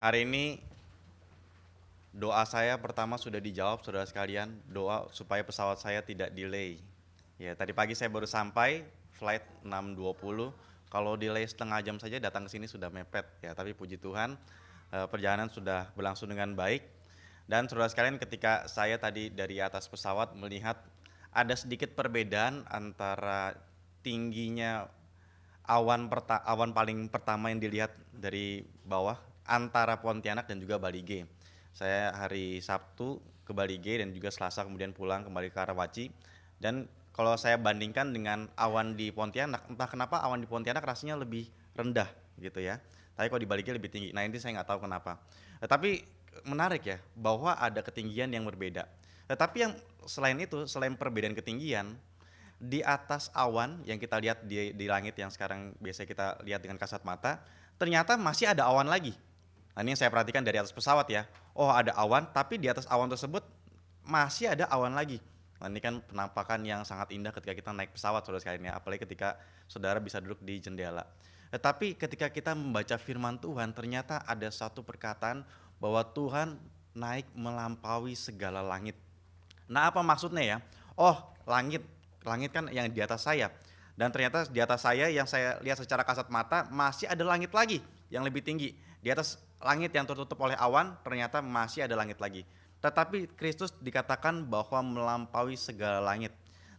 Hari ini doa saya pertama sudah dijawab saudara sekalian, doa supaya pesawat saya tidak delay. Ya, tadi pagi saya baru sampai flight 6.20. Kalau delay setengah jam saja datang ke sini sudah mepet ya, tapi puji Tuhan perjalanan sudah berlangsung dengan baik. Dan saudara sekalian, ketika saya tadi dari atas pesawat melihat ada sedikit perbedaan antara tingginya awan paling pertama yang dilihat dari bawah antara Pontianak dan juga Balige. Saya hari Sabtu ke Balige dan juga Selasa kemudian pulang kembali ke Karawaci. Dan kalau saya bandingkan dengan awan di Pontianak, entah kenapa awan di Pontianak rasanya lebih rendah gitu ya. Tapi kalau di Balige lebih tinggi. Nah, ini saya nggak tahu kenapa. Tapi menarik ya bahwa ada ketinggian yang berbeda. Tetapi yang selain itu, selain perbedaan ketinggian, di atas awan yang kita lihat di langit yang sekarang biasa kita lihat dengan kasat mata, ternyata masih ada awan lagi. Nah, ini yang saya perhatikan dari atas pesawat ya. Oh, ada awan, tapi di atas awan tersebut masih ada awan lagi. Nah, ini kan penampakan yang sangat indah ketika kita naik pesawat saudara sekalian ya, apalagi ketika saudara bisa duduk di jendela. Tetapi ketika kita membaca firman Tuhan, ternyata ada satu perkataan bahwa Tuhan naik melampaui segala langit. Nah, apa maksudnya ya? Oh, langit. Langit kan yang di atas saya. Dan ternyata di atas saya yang saya lihat secara kasat mata masih ada langit lagi yang lebih tinggi. Di atas langit yang tertutup oleh awan ternyata masih ada langit lagi. Tetapi Kristus dikatakan bahwa melampaui segala langit.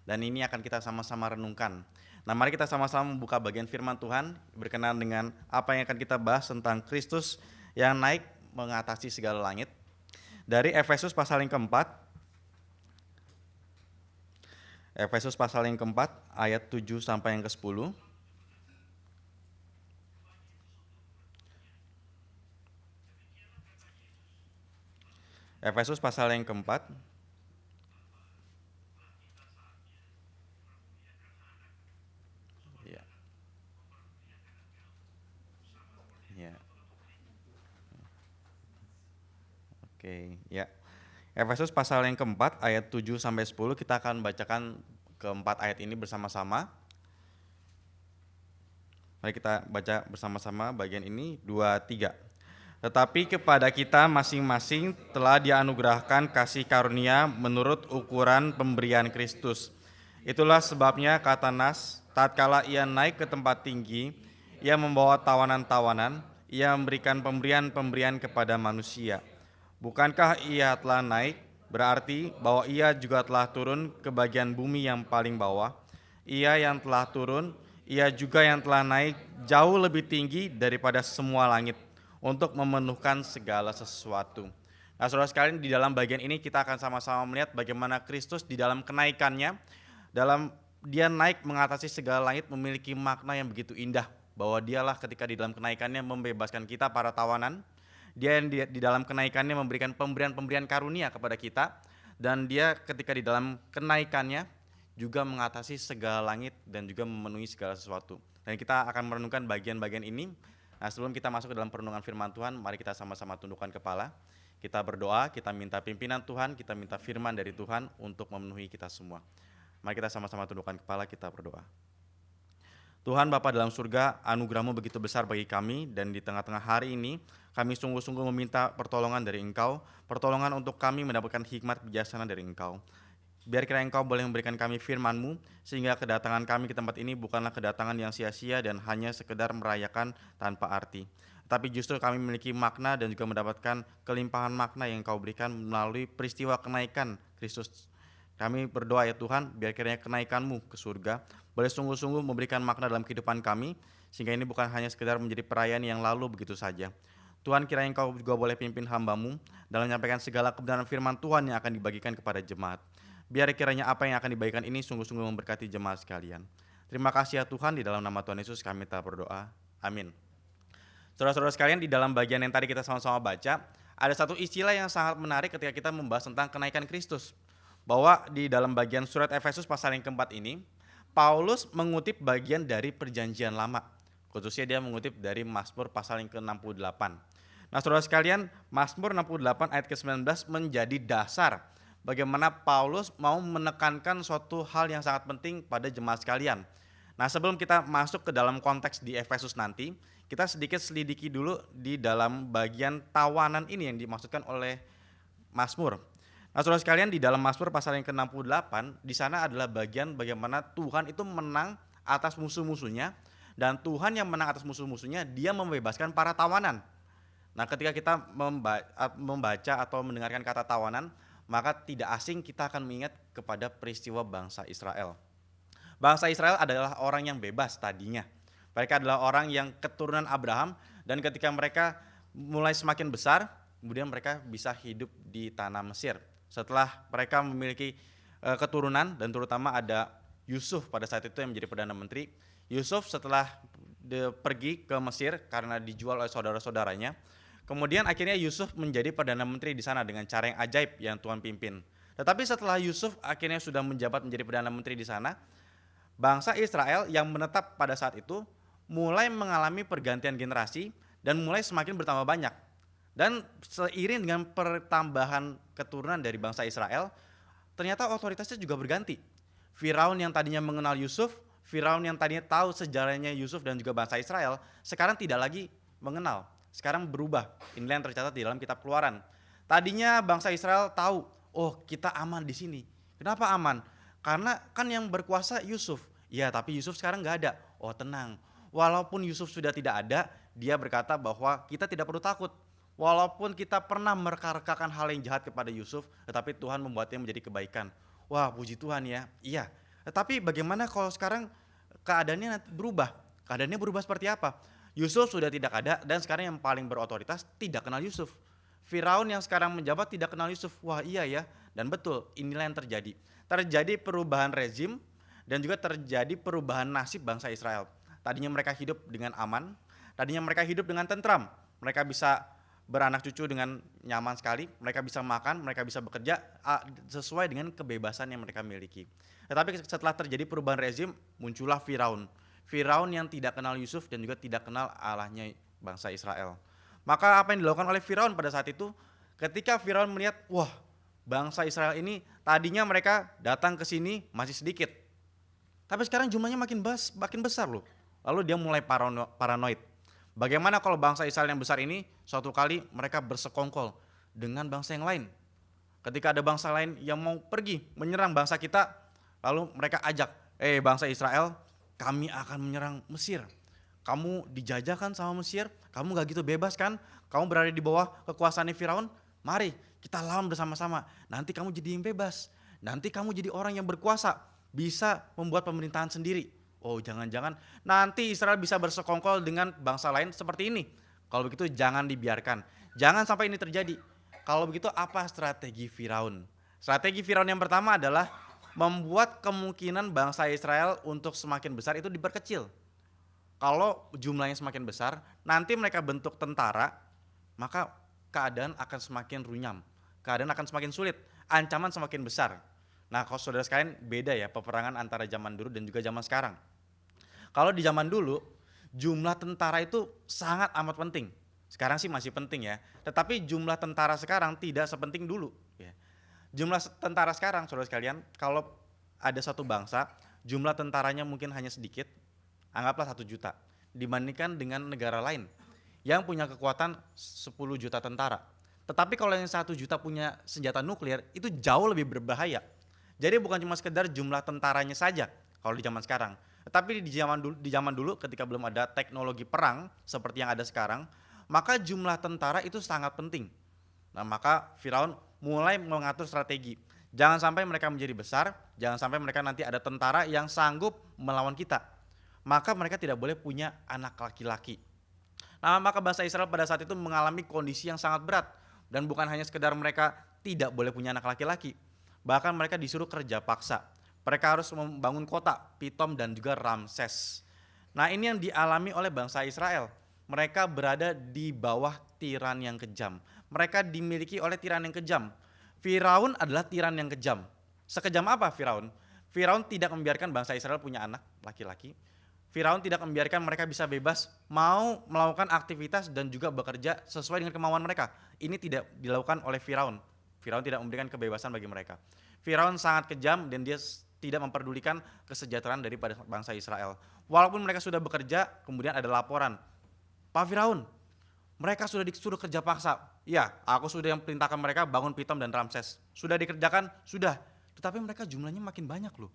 Dan ini akan kita sama-sama renungkan. Nah, mari kita sama-sama membuka bagian firman Tuhan berkenaan dengan apa yang akan kita bahas tentang Kristus yang naik mengatasi segala langit. Dari Efesus pasal yang keempat, Efesus pasal yang keempat ayat 7 sampai yang ke-10. Efesus pasal yang keempat. Ya. Ya. Oke, ya. Efesus pasal yang keempat ayat 7 sampai 10, kita akan bacakan keempat ayat ini bersama-sama. Mari kita baca bersama-sama bagian ini 2, 3. Tetapi kepada kita masing-masing telah dianugerahkan kasih karunia menurut ukuran pemberian Kristus. Itulah sebabnya kata Nas, tatkala ia naik ke tempat tinggi, ia membawa tawanan-tawanan, ia memberikan pemberian-pemberian kepada manusia. Bukankah ia telah naik, berarti bahwa ia juga telah turun ke bagian bumi yang paling bawah. Ia yang telah turun, ia juga yang telah naik jauh lebih tinggi daripada semua langit untuk memenuhkan segala sesuatu. Nah, saudara sekalian, di dalam bagian ini kita akan sama-sama melihat bagaimana Kristus di dalam kenaikannya, dalam dia naik mengatasi segala langit memiliki makna yang begitu indah, bahwa dialah ketika di dalam kenaikannya membebaskan kita para tawanan. Dia yang di dalam kenaikannya memberikan pemberian-pemberian karunia kepada kita, dan dia ketika di dalam kenaikannya juga mengatasi segala langit dan juga memenuhi segala sesuatu. Dan kita akan merenungkan bagian-bagian ini. Nah, sebelum kita masuk ke dalam perenungan firman Tuhan, mari kita sama-sama tundukkan kepala. Kita berdoa, kita minta pimpinan Tuhan, kita minta firman dari Tuhan untuk memenuhi kita semua. Mari kita sama-sama tundukkan kepala, kita berdoa. Tuhan Bapa dalam surga, anugerah-Mu begitu besar bagi kami, dan di tengah-tengah hari ini kami sungguh-sungguh meminta pertolongan dari Engkau, pertolongan untuk kami mendapatkan hikmat bijaksana dari Engkau. Biar kiranya Engkau boleh memberikan kami firman-Mu, sehingga kedatangan kami ke tempat ini bukanlah kedatangan yang sia-sia dan hanya sekedar merayakan tanpa arti. Tapi justru kami memiliki makna dan juga mendapatkan kelimpahan makna yang Engkau berikan melalui peristiwa kenaikan Kristus. Kami berdoa ya Tuhan, biar kiranya kenaikan-Mu ke surga boleh sungguh-sungguh memberikan makna dalam kehidupan kami, sehingga ini bukan hanya sekedar menjadi perayaan yang lalu begitu saja. Tuhan, kiranya Engkau juga boleh pimpin hamba-Mu dalam menyampaikan segala kebenaran firman Tuhan yang akan dibagikan kepada jemaat. Biar kiranya apa yang akan dibagikan ini sungguh-sungguh memberkati jemaat sekalian. Terima kasih ya Tuhan, di dalam nama Tuhan Yesus kami telah berdoa. Amin. Saudara-saudara sekalian, di dalam bagian yang tadi kita sama-sama baca, ada satu istilah yang sangat menarik ketika kita membahas tentang kenaikan Kristus. Bahwa di dalam bagian surat Efesus pasal yang keempat ini, Paulus mengutip bagian dari perjanjian lama. Khususnya dia mengutip dari Mazmur pasal yang ke-68. Nah, saudara sekalian, Mazmur 68 ayat ke-19 menjadi dasar bagaimana Paulus mau menekankan suatu hal yang sangat penting pada jemaat sekalian. Nah, sebelum kita masuk ke dalam konteks di Efesus nanti, kita sedikit selidiki dulu di dalam bagian tawanan ini yang dimaksudkan oleh Mazmur. Nah, saudara sekalian, di dalam Mazmur pasal yang ke-68, di sana adalah bagian bagaimana Tuhan itu menang atas musuh-musuhnya, dan Tuhan yang menang atas musuh-musuhnya, dia membebaskan para tawanan. Nah, ketika kita membaca atau mendengarkan kata tawanan, maka tidak asing kita akan mengingat kepada peristiwa bangsa Israel. Bangsa Israel adalah orang yang bebas tadinya. Mereka adalah orang yang keturunan Abraham, dan ketika mereka mulai semakin besar, kemudian mereka bisa hidup di tanah Mesir. Setelah mereka memiliki keturunan, dan terutama ada Yusuf pada saat itu yang menjadi Perdana Menteri. Yusuf setelah pergi ke Mesir karena dijual oleh saudara-saudaranya, kemudian akhirnya Yusuf menjadi Perdana Menteri di sana dengan cara yang ajaib yang Tuhan pimpin. Tetapi setelah Yusuf akhirnya sudah menjabat menjadi Perdana Menteri di sana, bangsa Israel yang menetap pada saat itu mulai mengalami pergantian generasi dan mulai semakin bertambah banyak. Dan seiring dengan pertambahan keturunan dari bangsa Israel, ternyata otoritasnya juga berganti. Firaun yang tadinya mengenal Yusuf, Firaun yang tadinya tahu sejarahnya Yusuf dan juga bangsa Israel, sekarang tidak lagi mengenal. Sekarang berubah. Inilah yang tercatat di dalam kitab Keluaran. Tadinya bangsa Israel tahu, oh kita aman di sini. Kenapa aman? Karena kan yang berkuasa Yusuf. Ya, tapi Yusuf sekarang nggak ada. Oh tenang. Walaupun Yusuf sudah tidak ada, dia berkata bahwa kita tidak perlu takut. Walaupun kita pernah mereka-rekakan hal yang jahat kepada Yusuf, tetapi Tuhan membuatnya menjadi kebaikan. Wah, puji Tuhan ya. Iya. Tetapi bagaimana kalau sekarang keadaannya berubah? Keadaannya berubah seperti apa? Yusuf sudah tidak ada, dan sekarang yang paling berotoritas tidak kenal Yusuf. Firaun yang sekarang menjabat tidak kenal Yusuf. Wah iya ya, dan betul inilah yang terjadi. Terjadi perubahan rezim dan juga terjadi perubahan nasib bangsa Israel. Tadinya mereka hidup dengan aman, tadinya mereka hidup dengan tentram. Mereka bisa beranak cucu dengan nyaman sekali, mereka bisa makan, mereka bisa bekerja sesuai dengan kebebasan yang mereka miliki. Tetapi setelah terjadi perubahan rezim, muncullah Firaun. Firaun yang tidak kenal Yusuf dan juga tidak kenal Allahnya bangsa Israel. Maka apa yang dilakukan oleh Firaun pada saat itu? Ketika Firaun melihat, wah bangsa Israel ini tadinya mereka datang ke sini masih sedikit, tapi sekarang jumlahnya makin besar loh. Lalu dia mulai paranoid. Bagaimana kalau bangsa Israel yang besar ini suatu kali mereka bersekongkol dengan bangsa yang lain? Ketika ada bangsa lain yang mau pergi menyerang bangsa kita, lalu mereka ajak, bangsa Israel, kami akan menyerang Mesir. Kamu dijajah kan sama Mesir, kamu gak gitu bebas kan, kamu berada di bawah kekuasaan Firaun, mari kita lawan bersama-sama, nanti kamu jadi yang bebas, nanti kamu jadi orang yang berkuasa, bisa membuat pemerintahan sendiri. Oh jangan-jangan nanti Israel bisa bersekongkol dengan bangsa lain seperti ini. Kalau begitu jangan dibiarkan, jangan sampai ini terjadi. Kalau begitu apa strategi Firaun? Strategi Firaun yang pertama adalah membuat kemungkinan bangsa Israel untuk semakin besar itu diperkecil. Kalau jumlahnya semakin besar, nanti mereka bentuk tentara, maka keadaan akan semakin runyam, keadaan akan semakin sulit, ancaman semakin besar. Nah, kalau saudara sekalian beda ya peperangan antara zaman dulu dan juga zaman sekarang. Kalau di zaman dulu jumlah tentara itu sangat amat penting. Sekarang sih masih penting ya, tetapi jumlah tentara sekarang tidak sepenting dulu. Ya. Jumlah tentara sekarang, saudara sekalian, kalau ada satu bangsa, jumlah tentaranya mungkin hanya sedikit, anggaplah 1 juta, dibandingkan dengan negara lain yang punya kekuatan 10 juta tentara. Tetapi kalau yang 1 juta punya senjata nuklir, itu jauh lebih berbahaya. Jadi bukan cuma sekedar jumlah tentaranya saja kalau di zaman sekarang. Tetapi di zaman dulu ketika belum ada teknologi perang seperti yang ada sekarang, maka jumlah tentara itu sangat penting. Nah, maka Firaun mulai mengatur strategi. Jangan sampai mereka menjadi besar, jangan sampai mereka nanti ada tentara yang sanggup melawan kita. Maka mereka tidak boleh punya anak laki-laki. Nah, maka bangsa Israel pada saat itu mengalami kondisi yang sangat berat. Dan bukan hanya sekedar mereka tidak boleh punya anak laki-laki, bahkan mereka disuruh kerja paksa. Mereka harus membangun kota, Pitom dan juga Ramses. Nah, ini yang dialami oleh bangsa Israel. Mereka berada di bawah tiran yang kejam. Mereka dimiliki oleh tiran yang kejam. Firaun adalah tiran yang kejam. Sekejam apa Firaun? Firaun tidak membiarkan bangsa Israel punya anak laki-laki. Firaun tidak membiarkan mereka bisa bebas mau melakukan aktivitas dan juga bekerja sesuai dengan kemauan mereka. Ini tidak dilakukan oleh Firaun. Firaun tidak memberikan kebebasan bagi mereka. Firaun sangat kejam dan dia tidak memperdulikan kesejahteraan daripada bangsa Israel. Walaupun mereka sudah bekerja, kemudian ada laporan, Pak Firaun, mereka sudah disuruh kerja paksa. Ya, aku sudah yang perintahkan mereka bangun Pitom dan Ramses. Sudah dikerjakan? Sudah. Tetapi mereka jumlahnya makin banyak loh.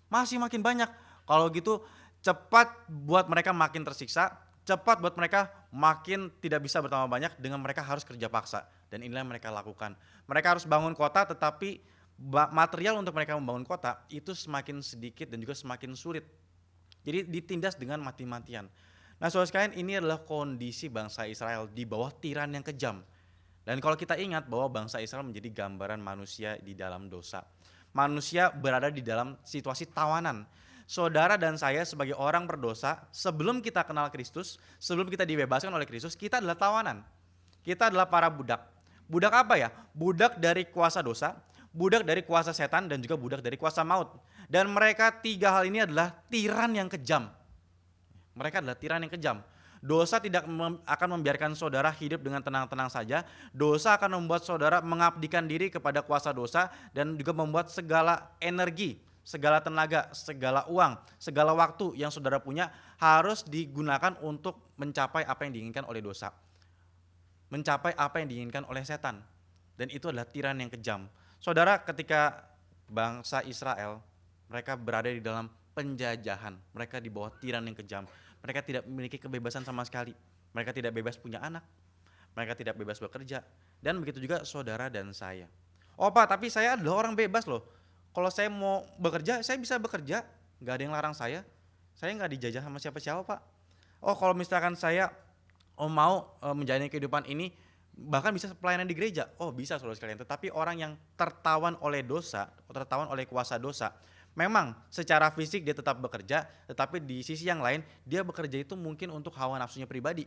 Masih makin banyak. Kalau gitu cepat buat mereka makin tersiksa, cepat buat mereka makin tidak bisa bertambah banyak dengan mereka harus kerja paksa. Dan inilah yang mereka lakukan. Mereka harus bangun kota, tetapi material untuk mereka membangun kota itu semakin sedikit dan juga semakin sulit. Jadi ditindas dengan mati-matian. Nah, saudara sekalian, ini adalah kondisi bangsa Israel di bawah tiran yang kejam. Dan kalau kita ingat bahwa bangsa Israel menjadi gambaran manusia di dalam dosa. Manusia berada di dalam situasi tawanan. Saudara dan saya sebagai orang berdosa, sebelum kita kenal Kristus, sebelum kita dibebaskan oleh Kristus, kita adalah tawanan. Kita adalah para budak. Budak apa ya? Budak dari kuasa dosa, budak dari kuasa setan, dan juga budak dari kuasa maut. Dan mereka tiga hal ini adalah tiran yang kejam. Mereka adalah tiran yang kejam. Dosa tidak akan membiarkan saudara hidup dengan tenang-tenang saja. Dosa akan membuat saudara mengabdikan diri kepada kuasa dosa dan juga membuat segala energi, segala tenaga, segala uang, segala waktu yang saudara punya harus digunakan untuk mencapai apa yang diinginkan oleh dosa. Mencapai apa yang diinginkan oleh setan. Dan itu adalah tiran yang kejam. Saudara, ketika bangsa Israel, mereka berada di dalam penjajahan, mereka di bawah tiran yang kejam, mereka tidak memiliki kebebasan sama sekali, mereka tidak bebas punya anak, mereka tidak bebas bekerja, dan begitu juga saudara dan saya. Oh Pak, tapi saya adalah orang bebas loh, kalau saya mau bekerja, saya bisa bekerja, gak ada yang larang saya gak dijajah sama siapa-siapa Pak. Oh kalau misalkan saya mau menjalani kehidupan ini, bahkan bisa pelayanan di gereja, oh bisa saudara sekalian. Tetapi orang yang tertawan oleh dosa, tertawan oleh kuasa dosa, memang secara fisik dia tetap bekerja, tetapi di sisi yang lain dia bekerja itu mungkin untuk hawa nafsunya pribadi.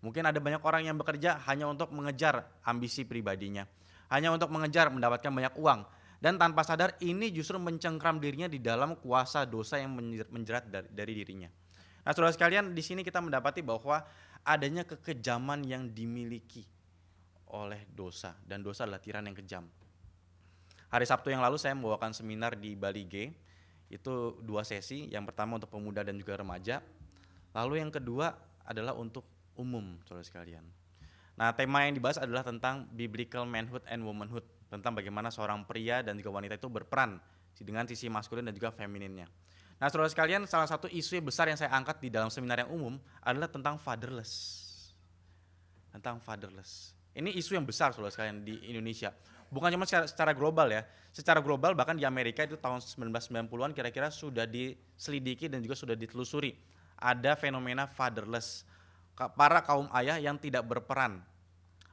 Mungkin ada banyak orang yang bekerja hanya untuk mengejar ambisi pribadinya, hanya untuk mengejar mendapatkan banyak uang, dan tanpa sadar ini justru mencengkram dirinya di dalam kuasa dosa yang menjerat dari dirinya. Nah saudara sekalian, di sini kita mendapati bahwa adanya kekejaman yang dimiliki oleh dosa, dan dosa adalah tiran yang kejam. Hari Sabtu yang lalu saya membawakan seminar di Bali G, itu 2 sesi, yang pertama untuk pemuda dan juga remaja, lalu yang kedua adalah untuk umum, saudara sekalian. Nah tema yang dibahas adalah tentang biblical manhood and womanhood, tentang bagaimana seorang pria dan juga wanita itu berperan dengan sisi maskulin dan juga femininnya. Nah saudara sekalian, salah satu isu yang besar yang saya angkat di dalam seminar yang umum adalah tentang fatherless. Tentang fatherless. Ini isu yang besar saudara sekalian di Indonesia. Bukan cuma secara global ya. Secara global bahkan di Amerika itu tahun 1990-an kira-kira sudah diselidiki dan juga sudah ditelusuri. Ada fenomena fatherless. Para kaum ayah yang tidak berperan.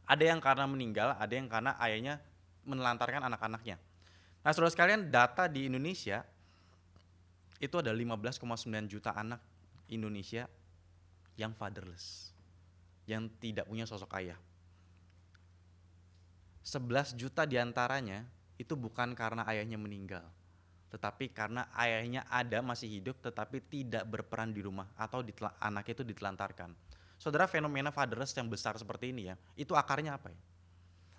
Ada yang karena meninggal, ada yang karena ayahnya menelantarkan anak-anaknya. Nah saudara sekalian, data di Indonesia itu ada 15,9 juta anak Indonesia yang fatherless, yang tidak punya sosok ayah. 11 juta diantaranya itu bukan karena ayahnya meninggal, tetapi karena ayahnya ada masih hidup tetapi tidak berperan di rumah atau anaknya itu ditelantarkan. Saudara, fenomena fatherless yang besar seperti ini ya, itu akarnya apa ya?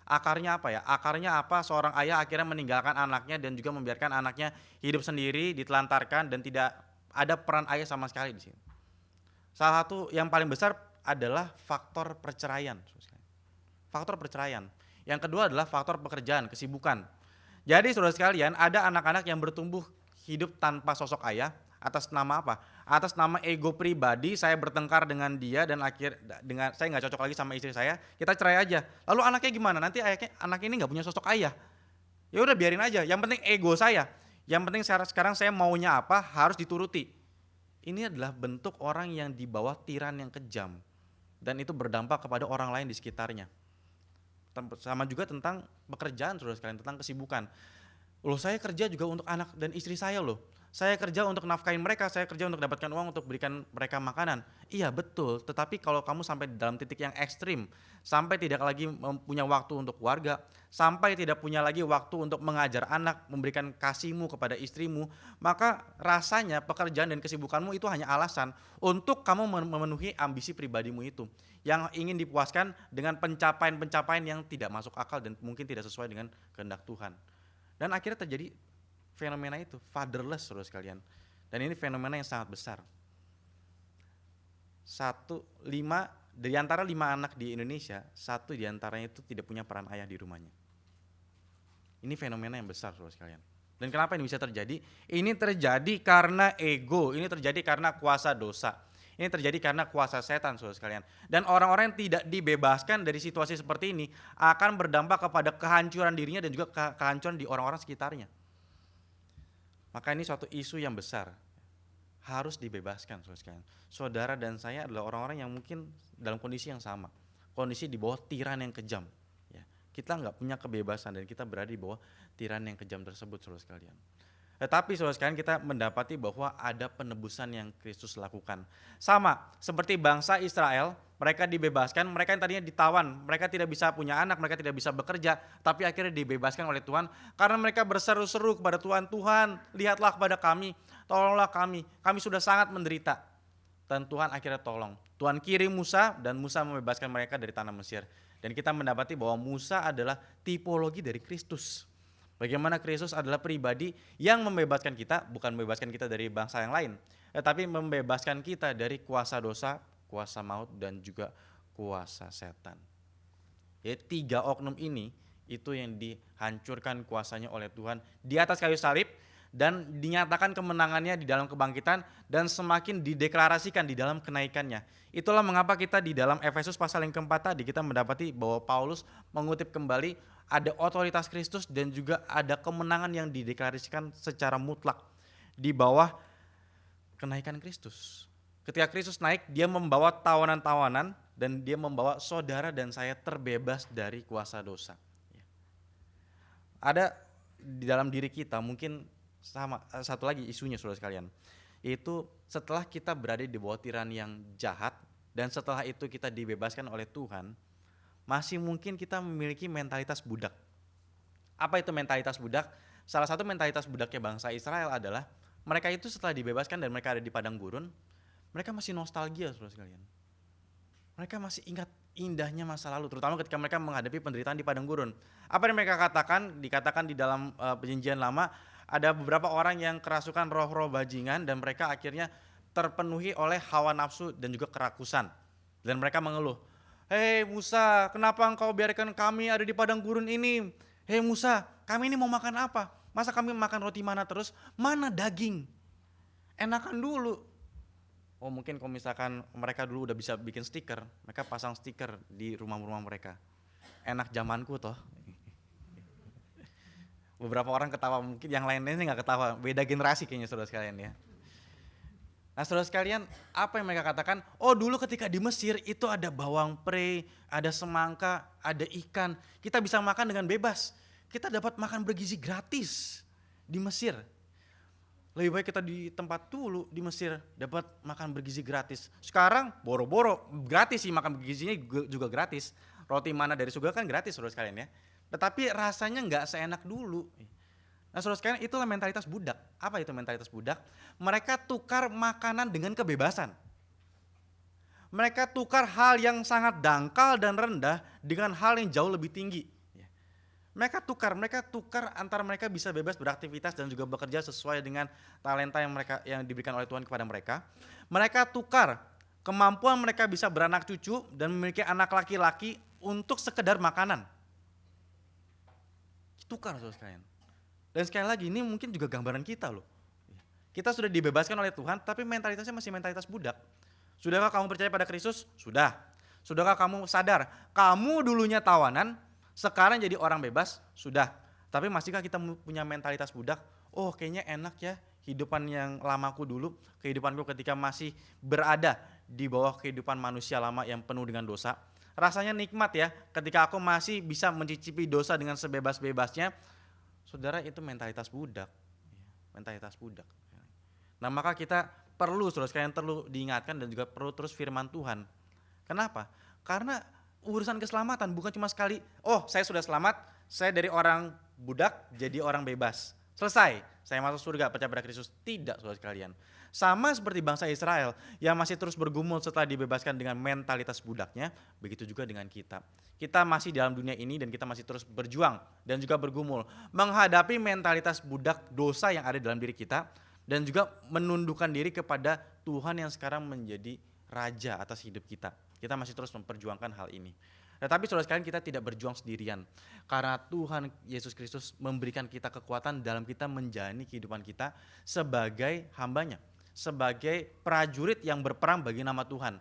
Akarnya apa ya? Akarnya apa? Seorang ayah akhirnya meninggalkan anaknya dan juga membiarkan anaknya hidup sendiri, ditelantarkan, dan tidak ada peran ayah sama sekali di sini. Salah satu yang paling besar adalah faktor perceraian. Faktor perceraian. Yang kedua adalah faktor pekerjaan, kesibukan. Jadi saudara sekalian, ada anak-anak yang bertumbuh hidup tanpa sosok ayah atas nama apa? Atas nama ego pribadi, saya bertengkar dengan dia dan saya nggak cocok lagi sama istri saya, kita cerai aja. Lalu anaknya gimana? Nanti anak ini nggak punya sosok ayah. Ya udah biarin aja. Yang penting ego saya. Yang penting sekarang saya maunya apa harus dituruti. Ini adalah bentuk orang yang di bawah tiran yang kejam, dan itu berdampak kepada orang lain di sekitarnya. Sama juga tentang pekerjaan saudara sekalian, tentang kesibukan. Loh saya kerja juga untuk anak dan istri saya loh. Saya kerja untuk nafkahin mereka, saya kerja untuk dapatkan uang untuk berikan mereka makanan. Iya betul, tetapi kalau kamu sampai dalam titik yang ekstrim, sampai tidak lagi punya waktu untuk keluarga, sampai tidak punya lagi waktu untuk mengajar anak, memberikan kasihmu kepada istrimu, maka rasanya pekerjaan dan kesibukanmu itu hanya alasan untuk kamu memenuhi ambisi pribadimu itu, yang ingin dipuaskan dengan pencapaian-pencapaian yang tidak masuk akal dan mungkin tidak sesuai dengan kehendak Tuhan. Dan akhirnya terjadi fenomena itu, fatherless saudara sekalian. Dan ini fenomena yang sangat besar. Dari antara 5 anak di Indonesia, 1 di antaranya itu tidak punya peran ayah di rumahnya. Ini fenomena yang besar saudara sekalian. Dan kenapa ini bisa terjadi? Ini terjadi karena ego, ini terjadi karena kuasa dosa. Ini terjadi karena kuasa setan saudara sekalian. Dan orang-orang yang tidak dibebaskan dari situasi seperti ini akan berdampak kepada kehancuran dirinya dan juga kehancuran di orang-orang sekitarnya. Maka ini suatu isu yang besar. Harus dibebaskan saudara sekalian. Saudara dan saya adalah orang-orang yang mungkin dalam kondisi yang sama. Kondisi di bawah tiran yang kejam. Ya, kita nggak punya kebebasan dan kita berada di bawah tiran yang kejam tersebut saudara sekalian. Tetapi saudara sekalian kita mendapati bahwa ada penebusan yang Kristus lakukan. Sama seperti bangsa Israel, mereka dibebaskan, mereka yang tadinya ditawan, mereka tidak bisa punya anak, mereka tidak bisa bekerja, tapi akhirnya dibebaskan oleh Tuhan karena mereka berseru-seru kepada Tuhan, Tuhan lihatlah kepada kami, tolonglah kami sudah sangat menderita. Dan Tuhan akhirnya tolong. Tuhan kirim Musa dan Musa membebaskan mereka dari tanah Mesir. Dan kita mendapati bahwa Musa adalah tipologi dari Kristus. Bagaimana Kristus adalah pribadi yang membebaskan kita, bukan membebaskan kita dari bangsa yang lain, tetapi membebaskan kita dari kuasa dosa, kuasa maut, dan juga kuasa setan. Ya, 3 oknum ini itu yang dihancurkan kuasanya oleh Tuhan di atas kayu salib dan dinyatakan kemenangannya di dalam kebangkitan dan semakin dideklarasikan di dalam kenaikannya. Itulah mengapa kita di dalam Efesus pasal yang keempat tadi kita mendapati bahwa Paulus mengutip kembali ada otoritas Kristus dan juga ada kemenangan yang dideklarasikan secara mutlak di bawah kenaikan Kristus. Ketika Kristus naik, dia membawa tawanan-tawanan dan dia membawa saudara dan saya terbebas dari kuasa dosa. Ada di dalam diri kita mungkin sama satu lagi isunya saudara sekalian, yaitu setelah kita berada di bawah tiran yang jahat dan setelah itu kita dibebaskan oleh Tuhan, masih mungkin kita memiliki mentalitas budak. Apa itu mentalitas budak? Salah satu mentalitas budaknya bangsa Israel adalah mereka itu setelah dibebaskan dan mereka ada di padang gurun, mereka masih nostalgia saudara sekalian. Mereka masih ingat indahnya masa lalu, terutama ketika mereka menghadapi penderitaan di padang gurun. Apa yang mereka katakan? Dikatakan di dalam perjanjian lama, ada beberapa orang yang kerasukan roh-roh bajingan dan mereka akhirnya terpenuhi oleh hawa nafsu dan juga kerakusan. Dan mereka mengeluh, hei Musa, kenapa engkau biarkan kami ada di padang gurun ini? Hei Musa, kami ini mau makan apa? Masa kami makan roti mana terus? Mana daging? Enakan dulu. Oh mungkin kalau misalkan mereka dulu udah bisa bikin stiker, mereka pasang stiker di rumah-rumah mereka. Enak zamanku toh. Beberapa orang ketawa, mungkin yang lainnya nggak ketawa, beda generasi kayaknya saudara sekalian ya. Nah saudara sekalian, apa yang mereka katakan? Oh dulu ketika di Mesir itu ada bawang pre, ada semangka, ada ikan, kita bisa makan dengan bebas. Kita dapat makan bergizi gratis di Mesir. Lebih baik kita di tempat dulu di Mesir dapat makan bergizi gratis. Sekarang boro-boro gratis sih, makan bergizinya juga gratis. Roti mana dari surga kan gratis saudara sekalian ya. Tetapi rasanya nggak seenak dulu. Nah saudara sekalian, itulah mentalitas budak. Apa itu mentalitas budak? Mereka tukar makanan dengan kebebasan. Mereka tukar hal yang sangat dangkal dan rendah dengan hal yang jauh lebih tinggi. Mereka tukar antara mereka bisa bebas beraktivitas dan juga bekerja sesuai dengan talenta yang diberikan oleh Tuhan kepada mereka. Mereka tukar kemampuan mereka bisa beranak cucu dan memiliki anak laki-laki untuk sekedar makanan. Tukar saudara sekalian. Dan sekali lagi ini mungkin juga gambaran kita loh. Kita sudah dibebaskan oleh Tuhan tapi mentalitasnya masih mentalitas budak. Sudahkah kamu percaya pada Kristus? Sudah. Sudahkah kamu sadar kamu dulunya tawanan, sekarang jadi orang bebas? Sudah. Tapi masihkah kita punya mentalitas budak? Oh kayaknya enak ya kehidupan yang lamaku dulu, kehidupanku ketika masih berada di bawah kehidupan manusia lama yang penuh dengan dosa. Rasanya nikmat ya ketika aku masih bisa mencicipi dosa dengan sebebas-bebasnya. Saudara, itu mentalitas budak. Mentalitas budak. Nah maka kita perlu saudara sekalian diingatkan dan juga perlu terus firman Tuhan. Kenapa? Karena urusan keselamatan bukan cuma sekali, oh saya sudah selamat, saya dari orang budak jadi orang bebas. selesai, saya masuk surga percaya pada Kristus. Tidak, saudara sekalian. Sama seperti bangsa Israel yang masih terus bergumul setelah dibebaskan dengan mentalitas budaknya, begitu juga dengan kita. Kita masih dalam dunia ini dan kita masih terus berjuang dan juga bergumul menghadapi mentalitas budak dosa yang ada dalam diri kita dan juga menundukkan diri kepada Tuhan yang sekarang menjadi raja atas hidup kita. Kita masih terus memperjuangkan hal ini. Tetapi saudara sekalian, kita tidak berjuang sendirian. Karena Tuhan Yesus Kristus memberikan kita kekuatan dalam kita menjalani kehidupan kita sebagai hambanya. Sebagai prajurit yang berperang bagi nama Tuhan.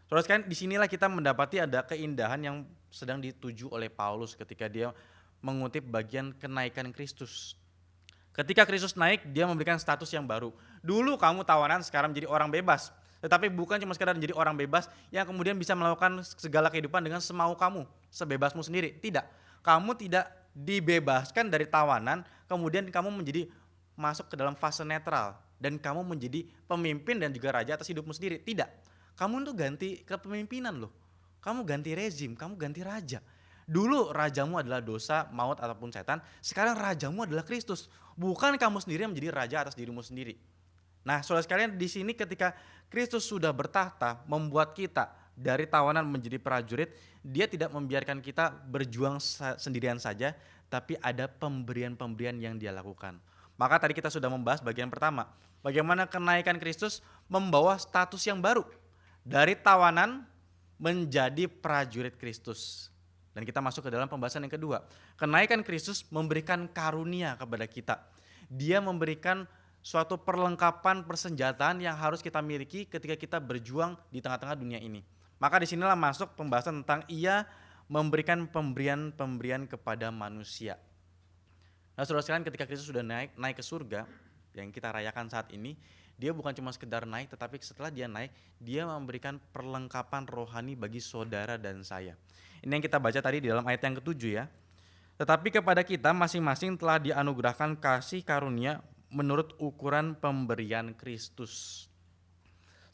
Saudara sekalian, disinilah kita mendapati ada keindahan yang sedang dituju oleh Paulus ketika dia mengutip bagian kenaikan Kristus. Ketika Kristus naik, dia memberikan status yang baru. Dulu kamu tawanan, sekarang menjadi orang bebas. Tetapi bukan cuma sekedar menjadi orang bebas yang kemudian bisa melakukan segala kehidupan dengan semau kamu, sebebasmu sendiri. Tidak, kamu tidak dibebaskan dari tawanan, kemudian kamu menjadi masuk ke dalam fase netral. Dan kamu menjadi pemimpin dan juga raja atas hidupmu sendiri. Tidak, kamu tuh ganti kepemimpinan loh. Kamu ganti rezim, kamu ganti raja. Dulu rajamu adalah dosa, maut ataupun setan. Sekarang rajamu adalah Kristus. Bukan kamu sendiri yang menjadi raja atas dirimu sendiri. Nah, saudara sekalian, di sini ketika Kristus sudah bertahta membuat kita dari tawanan menjadi prajurit, dia tidak membiarkan kita berjuang sendirian saja, tapi ada pemberian-pemberian yang dia lakukan. Maka tadi kita sudah membahas bagian pertama, bagaimana kenaikan Kristus membawa status yang baru dari tawanan menjadi prajurit Kristus. Dan kita masuk ke dalam pembahasan yang kedua. Kenaikan Kristus memberikan karunia kepada kita. Dia memberikan suatu perlengkapan persenjataan yang harus kita miliki ketika kita berjuang di tengah-tengah dunia ini. Maka disinilah masuk pembahasan tentang ia memberikan pemberian-pemberian kepada manusia. Nah, saudara sekalian, ketika Kristus sudah naik ke surga yang kita rayakan saat ini, dia bukan cuma sekedar naik, tetapi setelah dia naik, dia memberikan perlengkapan rohani bagi saudara dan saya. Ini yang kita baca tadi di dalam ayat yang ke-7 ya. Tetapi kepada kita masing-masing telah dianugerahkan kasih karunia menurut ukuran pemberian Kristus.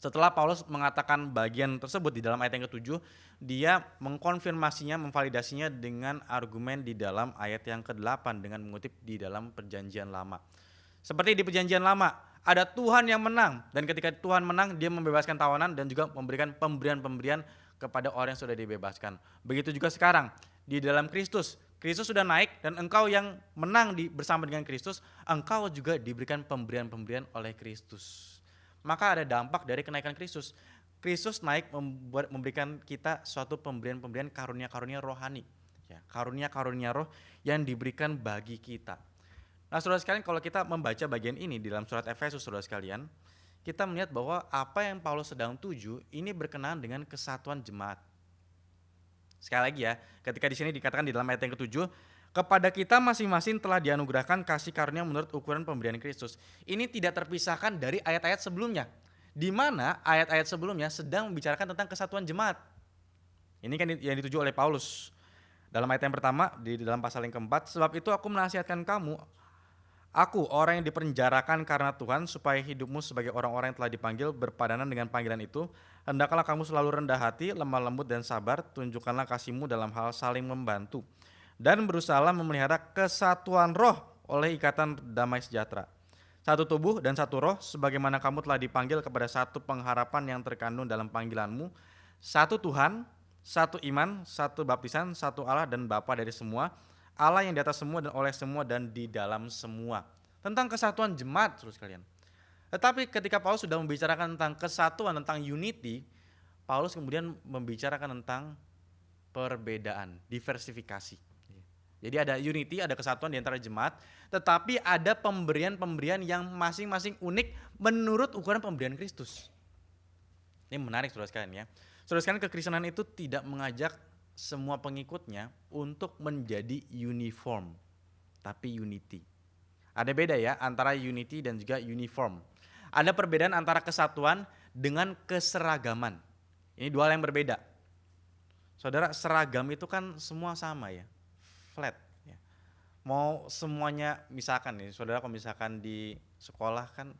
Setelah Paulus mengatakan bagian tersebut di dalam ayat yang ke-7, dia mengkonfirmasinya, memvalidasinya dengan argumen di dalam ayat yang ke-8 dengan mengutip di dalam perjanjian lama. Seperti di perjanjian lama, ada Tuhan yang menang, dan ketika Tuhan menang, dia membebaskan tawanan dan juga memberikan pemberian-pemberian kepada orang yang sudah dibebaskan. Begitu juga sekarang, di dalam Kristus. Kristus sudah naik dan engkau yang menang bersama dengan Kristus, engkau juga diberikan pemberian-pemberian oleh Kristus. Maka ada dampak dari kenaikan Kristus. Kristus naik memberikan kita suatu pemberian-pemberian karunia-karunia rohani. Ya, karunia-karunia roh yang diberikan bagi kita. Nah, saudara sekalian, kalau kita membaca bagian ini di dalam surat Efesus, saudara sekalian, kita melihat bahwa apa yang Paulus sedang tuju ini berkenaan dengan kesatuan jemaat. Sekali lagi ya, ketika di sini dikatakan di dalam ayat yang ke-7, kepada kita masing-masing telah dianugerahkan kasih karunia menurut ukuran pemberian Kristus. Ini tidak terpisahkan dari ayat-ayat sebelumnya, di mana ayat-ayat sebelumnya sedang membicarakan tentang kesatuan jemaat. Ini kan yang dituju oleh Paulus. Dalam ayat yang pertama, di dalam pasal yang keempat, sebab itu aku menasihatkan kamu, aku orang yang dipenjarakan karena Tuhan, supaya hidupmu sebagai orang-orang yang telah dipanggil berpadanan dengan panggilan itu, hendaklah kamu selalu rendah hati, lemah lembut dan sabar, tunjukkanlah kasihmu dalam hal saling membantu, dan berusahalah memelihara kesatuan roh oleh ikatan damai sejahtera. Satu tubuh dan satu roh, sebagaimana kamu telah dipanggil kepada satu pengharapan yang terkandung dalam panggilanmu, satu Tuhan, satu iman, satu baptisan, satu Allah dan Bapa dari semua, Allah yang di atas semua dan oleh semua dan di dalam semua. Tentang kesatuan jemaat, saudara sekalian. Tetapi ketika Paulus sudah membicarakan tentang kesatuan, tentang unity, Paulus kemudian membicarakan tentang perbedaan, diversifikasi. Jadi ada unity, ada kesatuan di antara jemaat, tetapi ada pemberian-pemberian yang masing-masing unik menurut ukuran pemberian Kristus. Ini menarik, saudara sekalian ya. Saudara sekalian, kekristenan itu tidak mengajak semua pengikutnya untuk menjadi uniform, tapi unity. Ada beda ya antara unity dan juga uniform. Ada perbedaan antara kesatuan dengan keseragaman. Ini dua hal yang berbeda. Saudara, seragam itu kan semua sama ya, flat. Ya. Mau semuanya, misalkan nih, saudara kalau misalkan di sekolah kan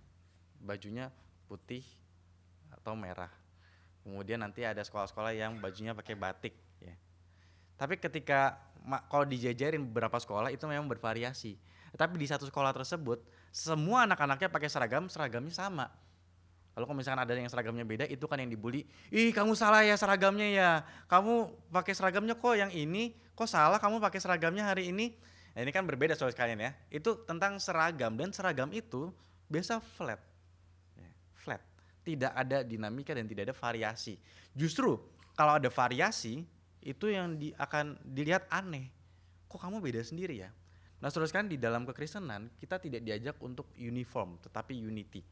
bajunya putih atau merah. Kemudian nanti ada sekolah-sekolah yang bajunya pakai batik. Ya. Tapi ketika kalau dijajarin beberapa sekolah itu memang bervariasi. Tapi di satu sekolah tersebut, semua anak-anaknya pakai seragam, seragamnya sama. Lalu kalau misalkan ada yang seragamnya beda, itu kan yang dibully. Ih, kamu salah ya seragamnya ya. Kamu pakai seragamnya kok yang ini, kok salah kamu pakai seragamnya hari ini. Nah, ini kan berbeda soal sekalian ya. Itu tentang seragam, dan seragam itu biasa flat. Ya, flat. Tidak ada dinamika dan tidak ada variasi. Justru kalau ada variasi, itu yang akan dilihat aneh. Kok kamu beda sendiri ya? Nah, saudara sekalian, di dalam kekristenan kita tidak diajak untuk uniform, tetapi unity.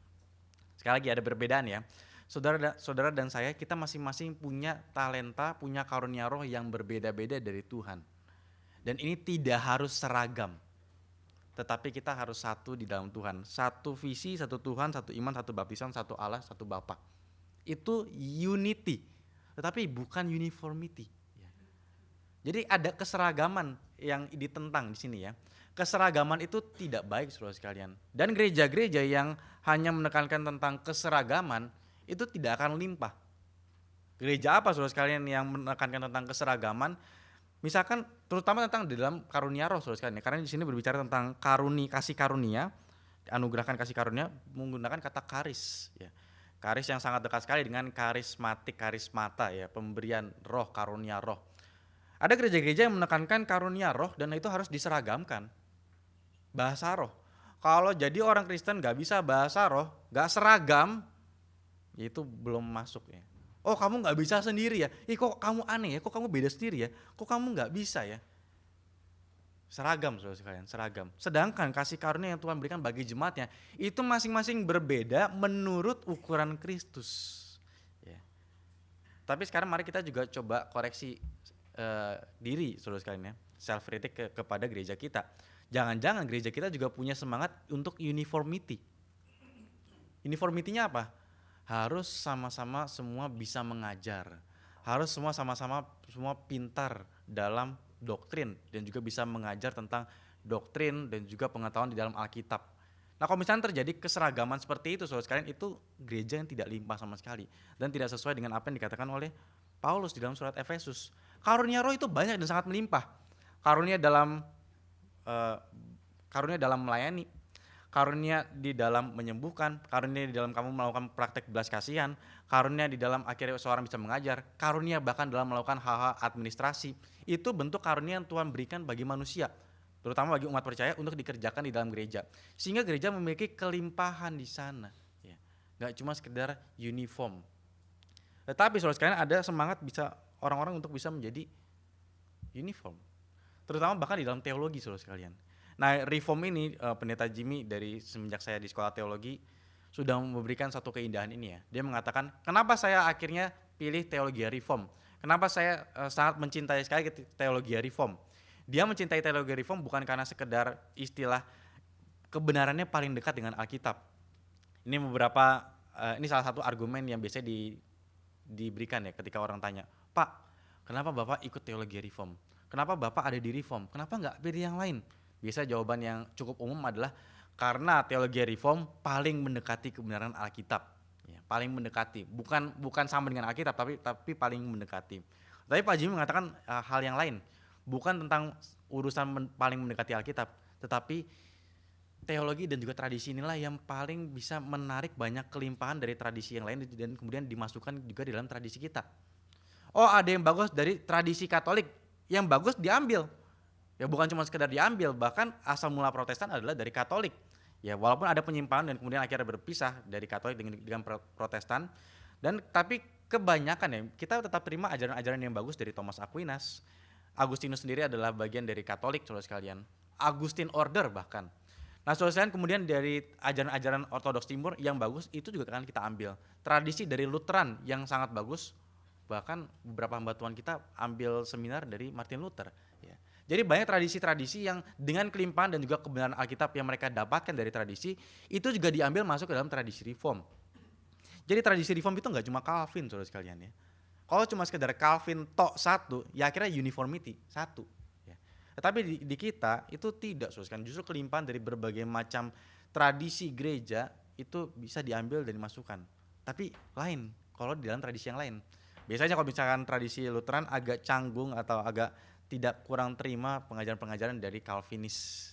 Sekali lagi ada perbedaan ya. Saudara dan saya, kita masing-masing punya talenta, punya karunia roh yang berbeda-beda dari Tuhan. Dan ini tidak harus seragam, tetapi kita harus satu di dalam Tuhan. Satu visi, satu Tuhan, satu iman, satu baptisan, satu Allah, satu Bapa. Itu unity, tetapi bukan uniformity. Jadi ada keseragaman yang ditentang di sini ya. Keseragaman itu tidak baik, saudara sekalian. Dan gereja-gereja yang hanya menekankan tentang keseragaman itu tidak akan limpah. Gereja apa, saudara sekalian, yang menekankan tentang keseragaman? Misalkan terutama tentang di dalam karunia roh, saudara sekalian. Karena di sini berbicara tentang kasih karunia, anugerahkan kasih karunia menggunakan kata karis. Ya. Karis yang sangat dekat sekali dengan karismatik, karismata ya, pemberian roh, karunia roh. Ada gereja-gereja yang menekankan karunia roh dan itu harus diseragamkan. Bahasa roh. Kalau jadi orang Kristen gak bisa bahasa roh, gak seragam, itu belum masuk ya. Oh, kamu gak bisa sendiri ya? Kok kamu aneh ya? Kok kamu beda sendiri ya? Kok kamu gak bisa ya? Seragam, saudara sekalian, seragam. Sedangkan kasih karunia yang Tuhan berikan bagi jemaatnya itu masing-masing berbeda menurut ukuran Kristus. Ya. Tapi sekarang mari kita juga coba koreksi diri, saudara sekalian ya, self critic kepada gereja kita. Jangan-jangan gereja kita juga punya semangat untuk uniformity. Uniformity-nya apa? Harus sama-sama semua bisa mengajar. Harus semua sama-sama semua pintar dalam doktrin dan juga bisa mengajar tentang doktrin dan juga pengetahuan di dalam Alkitab. Nah, kalau misalnya terjadi keseragaman seperti itu, saudara sekalian, itu gereja yang tidak limpah sama sekali dan tidak sesuai dengan apa yang dikatakan oleh Paulus di dalam surat Efesus. Karunia roh itu banyak dan sangat melimpah. Karunia dalam melayani, karunia di dalam menyembuhkan, karunia di dalam kamu melakukan praktek belas kasihan, karunia di dalam akhirnya seorang bisa mengajar, karunia bahkan dalam melakukan hal-hal administrasi. Itu bentuk karunia yang Tuhan berikan bagi manusia, terutama bagi umat percaya untuk dikerjakan di dalam gereja. Sehingga gereja memiliki kelimpahan di sana. Ya. Gak cuma sekedar uniform. Tetapi saudara sekalian, ada semangat bisa orang-orang untuk bisa menjadi uniform, terutama bahkan di dalam teologi, saudara sekalian. Nah, reform ini pendeta Jimmy dari semenjak saya di sekolah teologi sudah memberikan satu keindahan ini ya. Dia mengatakan, kenapa saya akhirnya pilih teologi reform? Kenapa saya sangat mencintai sekali teologi reform? Dia mencintai teologi reform bukan karena sekedar istilah kebenarannya paling dekat dengan Alkitab. Ini ini salah satu argumen yang biasanya diberikan ya ketika orang tanya, Pak, kenapa Bapak ikut teologi reform? Kenapa Bapak ada di reform? Kenapa nggak pilih yang lain? Biasa jawaban yang cukup umum adalah karena teologi reform paling mendekati kebenaran Alkitab. Ya, paling mendekati, bukan sama dengan Alkitab, tapi paling mendekati. Tapi Pak Jimmy mengatakan hal yang lain, bukan tentang urusan paling mendekati Alkitab, tetapi teologi dan juga tradisi inilah yang paling bisa menarik banyak kelimpahan dari tradisi yang lain dan kemudian dimasukkan juga di dalam tradisi kita. Oh, ada yang bagus dari tradisi Katolik, yang bagus diambil. Ya bukan cuma sekedar diambil, bahkan asal mula Protestan adalah dari Katolik. Ya walaupun ada penyimpangan dan kemudian akhirnya berpisah dari Katolik dengan Protestan, tapi kebanyakan ya kita tetap terima ajaran-ajaran yang bagus dari Thomas Aquinas. Agustinus sendiri adalah bagian dari Katolik, saudara sekalian. Augustine Order bahkan. Nah, saudara sekalian, kemudian dari ajaran-ajaran Ortodoks Timur yang bagus itu juga akan kita ambil. Tradisi dari Lutheran yang sangat bagus, bahkan beberapa hamba Tuhan kita ambil seminar dari Martin Luther. Ya. Jadi banyak tradisi-tradisi yang dengan kelimpahan dan juga kebenaran Alkitab yang mereka dapatkan dari tradisi itu juga diambil masuk ke dalam tradisi Reform. Jadi tradisi Reform itu nggak cuma Calvin, saudara sekalian ya. Kalau cuma sekedar Calvin tok satu, ya akhirnya uniformity satu. Ya. Tetapi di kita itu tidak, saudara sekalian. Justru kelimpahan dari berbagai macam tradisi gereja itu bisa diambil dan dimasukkan. Tapi lain kalau di dalam tradisi yang lain. Biasanya kalau misalkan tradisi Lutheran agak canggung atau agak tidak kurang terima pengajaran-pengajaran dari Calvinis.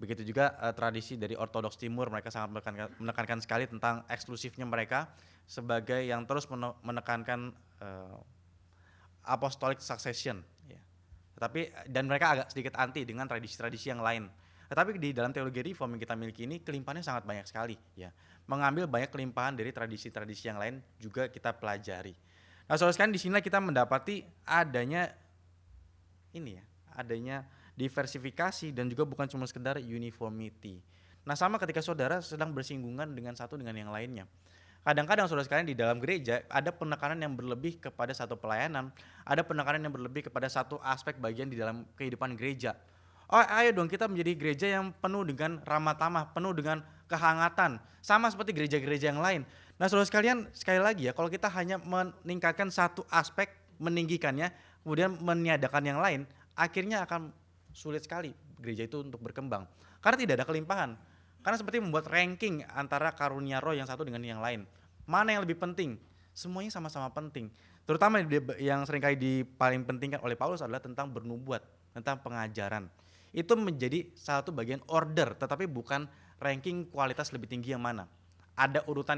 Begitu juga tradisi dari Ortodoks Timur, mereka sangat menekankan sekali tentang eksklusifnya mereka sebagai yang terus menekankan apostolic succession, ya. Dan mereka agak sedikit anti dengan tradisi-tradisi yang lain. Tetapi di dalam teologi reform yang kita miliki ini kelimpahannya sangat banyak sekali, ya. Mengambil banyak kelimpahan dari tradisi-tradisi yang lain juga kita pelajari. Nah, saudara sekalian, di sini kita mendapati adanya diversifikasi dan juga bukan cuma sekedar uniformity. Nah, sama ketika saudara sedang bersinggungan dengan satu dengan yang lainnya. Kadang-kadang saudara sekalian di dalam gereja ada penekanan yang berlebih kepada satu pelayanan, ada penekanan yang berlebih kepada satu aspek bagian di dalam kehidupan gereja. Oh, ayo dong kita menjadi gereja yang penuh dengan ramah tamah, penuh dengan kehangatan, sama seperti gereja-gereja yang lain. Nah, saudara sekalian, sekali lagi ya, kalau kita hanya meningkatkan satu aspek, meninggikannya, kemudian meniadakan yang lain, akhirnya akan sulit sekali gereja itu untuk berkembang. Karena tidak ada kelimpahan. Karena seperti membuat ranking antara karunia roh yang satu dengan yang lain. Mana yang lebih penting? Semuanya sama-sama penting. Terutama yang seringkali paling pentingkan oleh Paulus adalah tentang bernubuat, tentang pengajaran. Itu menjadi satu bagian order, tetapi bukan ranking kualitas lebih tinggi yang mana. Ada urutan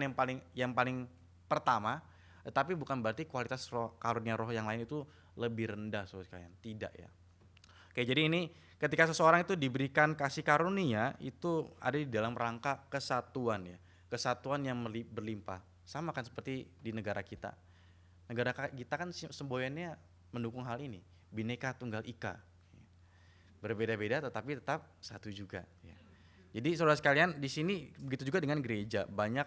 yang paling pertama, tetapi bukan berarti kualitas karunia roh yang lain itu lebih rendah, saudara sekalian. Tidak, ya. Oke, jadi ini ketika seseorang itu diberikan kasih karunia itu ada di dalam rangka kesatuan, ya. Kesatuan yang berlimpah. Sama kan seperti di negara kita. Negara kita kan semboyannya mendukung hal ini. Bhinneka Tunggal Ika. Berbeda-beda tetapi tetap satu juga, ya. Jadi saudara sekalian, di sini begitu juga dengan gereja, banyak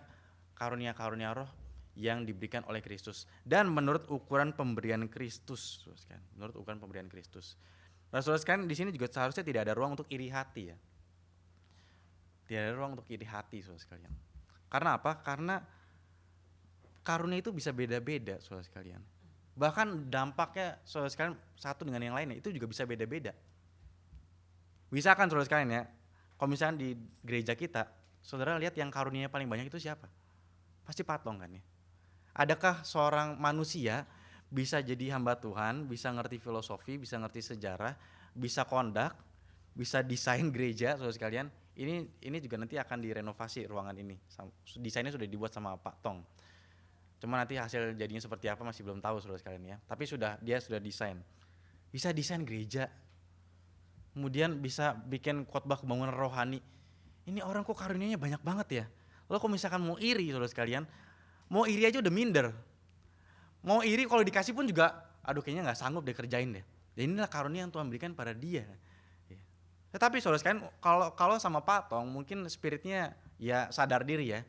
karunia-karunia roh yang diberikan oleh Kristus dan menurut ukuran pemberian Kristus, saudara sekalian. Menurut ukuran pemberian Kristus. Nah, saudara sekalian, di sini juga seharusnya tidak ada ruang untuk iri hati, ya. Tidak ada ruang untuk iri hati, saudara sekalian. Karena apa? Karena karunia itu bisa beda-beda, saudara sekalian. Bahkan dampaknya, saudara sekalian, satu dengan yang lainnya itu juga bisa beda-beda. Bisa kan, saudara sekalian, ya, kalau misalnya di gereja kita, saudara lihat yang karunianya paling banyak itu siapa? Pasti patung kan, ya. Adakah seorang manusia bisa jadi hamba Tuhan, bisa ngerti filosofi, bisa ngerti sejarah, bisa kondak, bisa desain gereja, saudara sekalian? Ini juga nanti akan direnovasi ruangan ini. Desainnya sudah dibuat sama Pak Tong. Cuma nanti hasil jadinya seperti apa masih belum tahu, saudara sekalian, ya. Tapi dia sudah desain. Bisa desain gereja. Kemudian bisa bikin khotbah kebangunan rohani. Ini orang kok karunianya banyak banget, ya. Lalu kalau misalkan mau iri, saudara sekalian, mau iri aja udah minder. Mau iri kalau dikasih pun juga, aduh kayaknya nggak sanggup deh kerjain deh. Dan inilah karunia yang Tuhan berikan pada dia. Ya. Tetapi saudara sekalian, kalau sama Pak Tong mungkin spiritnya ya sadar diri, ya.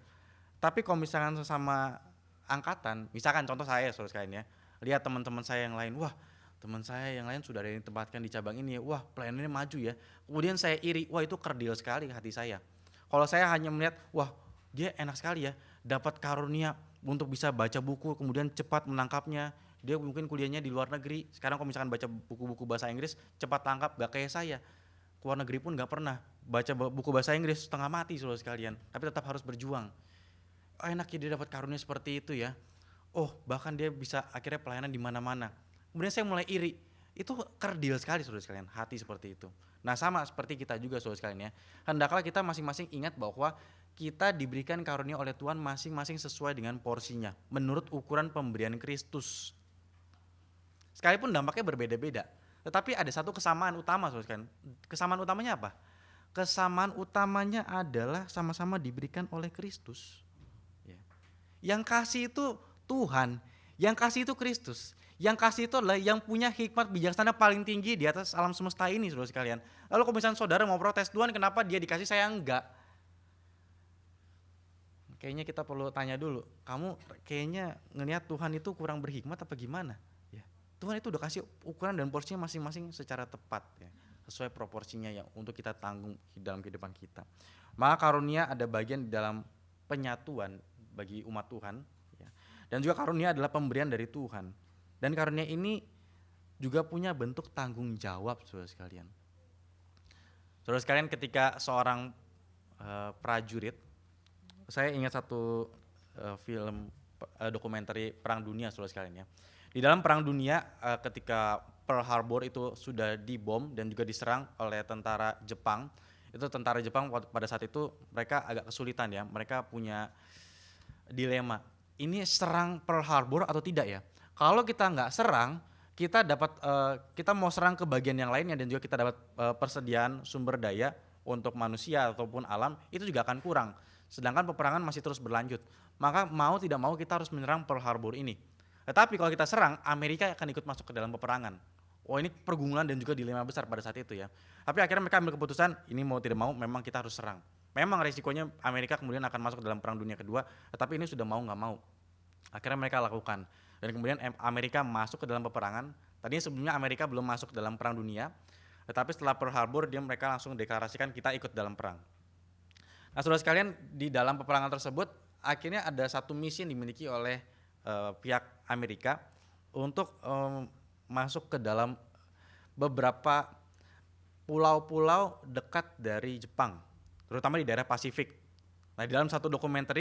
Tapi kalau misalkan sesama angkatan, misalkan contoh saya, saudara sekalian, ya, lihat teman-teman saya yang lain, wah teman saya yang lain sudah ada yang ditempatkan di cabang ini, ya, wah pelayanannya maju, ya. Kemudian saya iri, wah itu kerdil sekali hati saya. Kalau saya hanya melihat, wah dia enak sekali, ya, dapat karunia untuk bisa baca buku, kemudian cepat menangkapnya. Dia mungkin kuliahnya di luar negeri. Sekarang kalau misalkan baca buku-buku bahasa Inggris, cepat tangkap, gak kayak saya. Keluar negeri pun gak pernah. Baca buku bahasa Inggris, setengah mati, saudara sekalian. Tapi tetap harus berjuang. Oh, enaknya dia dapat karunia seperti itu, ya. Oh, bahkan dia bisa akhirnya pelayanan di mana-mana. Kemudian saya mulai iri. Itu kerdil sekali, saudara sekalian, hati seperti itu. Nah, sama seperti kita juga, saudara sekalian, ya. Hendaklah kita masing-masing ingat bahwa kita diberikan karunia oleh Tuhan masing-masing sesuai dengan porsinya, menurut ukuran pemberian Kristus. Sekalipun dampaknya berbeda-beda, tetapi ada satu kesamaan utama, saudara sekalian. Kesamaan utamanya apa? Kesamaan utamanya adalah sama-sama diberikan oleh Kristus. Yang kasih itu Tuhan, yang kasih itu Kristus. Yang kasih itu adalah yang punya hikmat bijaksana paling tinggi di atas alam semesta ini, saudara sekalian. Lalu kalau misalnya saudara mau protes, Tuhan kenapa dia dikasih saya enggak? Kayaknya kita perlu tanya dulu, kamu kayaknya ngelihat Tuhan itu kurang berhikmat apa gimana? Ya, Tuhan itu udah kasih ukuran dan porsinya masing-masing secara tepat, ya, sesuai proporsinya yang untuk kita tanggung dalam kehidupan kita. Maka karunia ada bagian di dalam penyatuan bagi umat Tuhan, ya. Dan juga karunia adalah pemberian dari Tuhan. Dan karunia ini juga punya bentuk tanggung jawab, saudara sekalian. Saudara sekalian, ketika seorang prajurit, saya ingat satu film dokumenter Perang Dunia, saudara sekalian, ya. Di dalam Perang Dunia ketika Pearl Harbor itu sudah dibom dan juga diserang oleh tentara Jepang, Itu tentara Jepang pada saat itu mereka agak kesulitan ya, mereka punya dilema. Ini serang Pearl Harbor atau tidak ya? Kalau kita nggak serang, kita mau serang ke bagian yang lainnya dan juga kita dapat persediaan sumber daya untuk manusia ataupun alam itu juga akan kurang. Sedangkan peperangan masih terus berlanjut. Maka mau tidak mau kita harus menyerang Pearl Harbor ini. Tetapi kalau kita serang, Amerika akan ikut masuk ke dalam peperangan. Oh, ini pergumulan dan juga dilema besar pada saat itu ya. Tapi akhirnya mereka ambil keputusan, ini mau tidak mau memang kita harus serang. Memang resikonya Amerika kemudian akan masuk ke dalam Perang Dunia Kedua, tetapi ini sudah mau nggak mau. Akhirnya mereka lakukan. Dan kemudian Amerika masuk ke dalam peperangan. Tadinya sebelumnya Amerika belum masuk ke dalam Perang Dunia, tetapi setelah Pearl Harbor mereka langsung deklarasikan kita ikut dalam perang. Nah, saudara sekalian, di dalam peperangan tersebut akhirnya ada satu misi yang dimiliki oleh pihak Amerika untuk masuk ke dalam beberapa pulau-pulau dekat dari Jepang, terutama di daerah Pasifik. Nah, di dalam satu dokumenter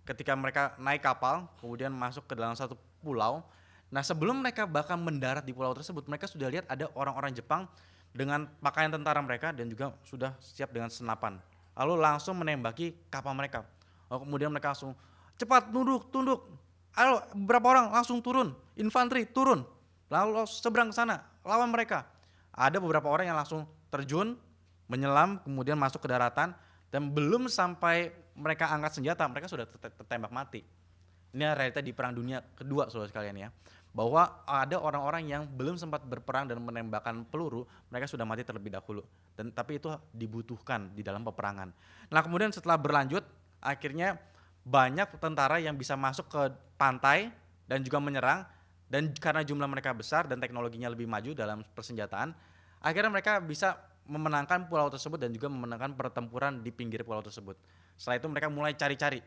ketika mereka naik kapal kemudian masuk ke dalam satu pulau, nah sebelum mereka bahkan mendarat di pulau tersebut, mereka sudah lihat ada orang-orang Jepang dengan pakaian tentara mereka dan juga sudah siap dengan senapan, lalu langsung menembaki kapal mereka. Kemudian mereka langsung cepat tunduk, ayo beberapa orang langsung turun, infanteri turun, lalu seberang ke sana lawan mereka. Ada beberapa orang yang langsung terjun, menyelam, kemudian masuk ke daratan, dan belum sampai mereka angkat senjata, mereka sudah tertembak mati. Ini realita di Perang Dunia Kedua, saudara sekalian ya, bahwa ada orang-orang yang belum sempat berperang dan menembakkan peluru, mereka sudah mati terlebih dahulu. Tapi itu dibutuhkan di dalam peperangan. Nah, kemudian setelah berlanjut, akhirnya banyak tentara yang bisa masuk ke pantai dan juga menyerang, dan karena jumlah mereka besar dan teknologinya lebih maju dalam persenjataan, akhirnya mereka bisa memenangkan pulau tersebut dan juga memenangkan pertempuran di pinggir pulau tersebut. Setelah itu mereka mulai cari-cari.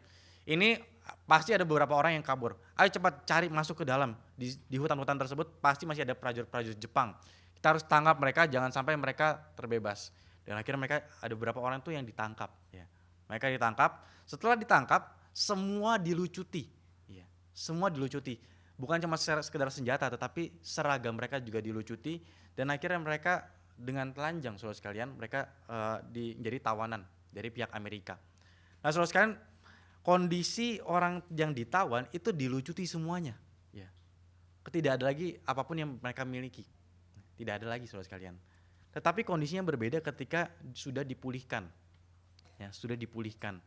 Ini pasti ada beberapa orang yang kabur. Ayo cepat cari masuk ke dalam. Di hutan-hutan tersebut pasti masih ada prajurit-prajurit Jepang. Kita harus tangkap mereka, jangan sampai mereka terbebas. Dan akhirnya mereka ada beberapa orang tuh yang ditangkap. Ya. Mereka ditangkap. Setelah ditangkap, semua dilucuti. Ya. Semua dilucuti. Bukan cuma sekedar senjata, tetapi seragam mereka juga dilucuti. Dan akhirnya mereka dengan telanjang, saudara sekalian, mereka menjadi tawanan dari pihak Amerika. Nah, saudara sekalian, kondisi orang yang ditawan itu dilucuti semuanya. Ya. Tidak ada lagi apapun yang mereka miliki. Tidak ada lagi, saudara sekalian. Tetapi kondisinya berbeda ketika sudah dipulihkan. Ya, sudah dipulihkan.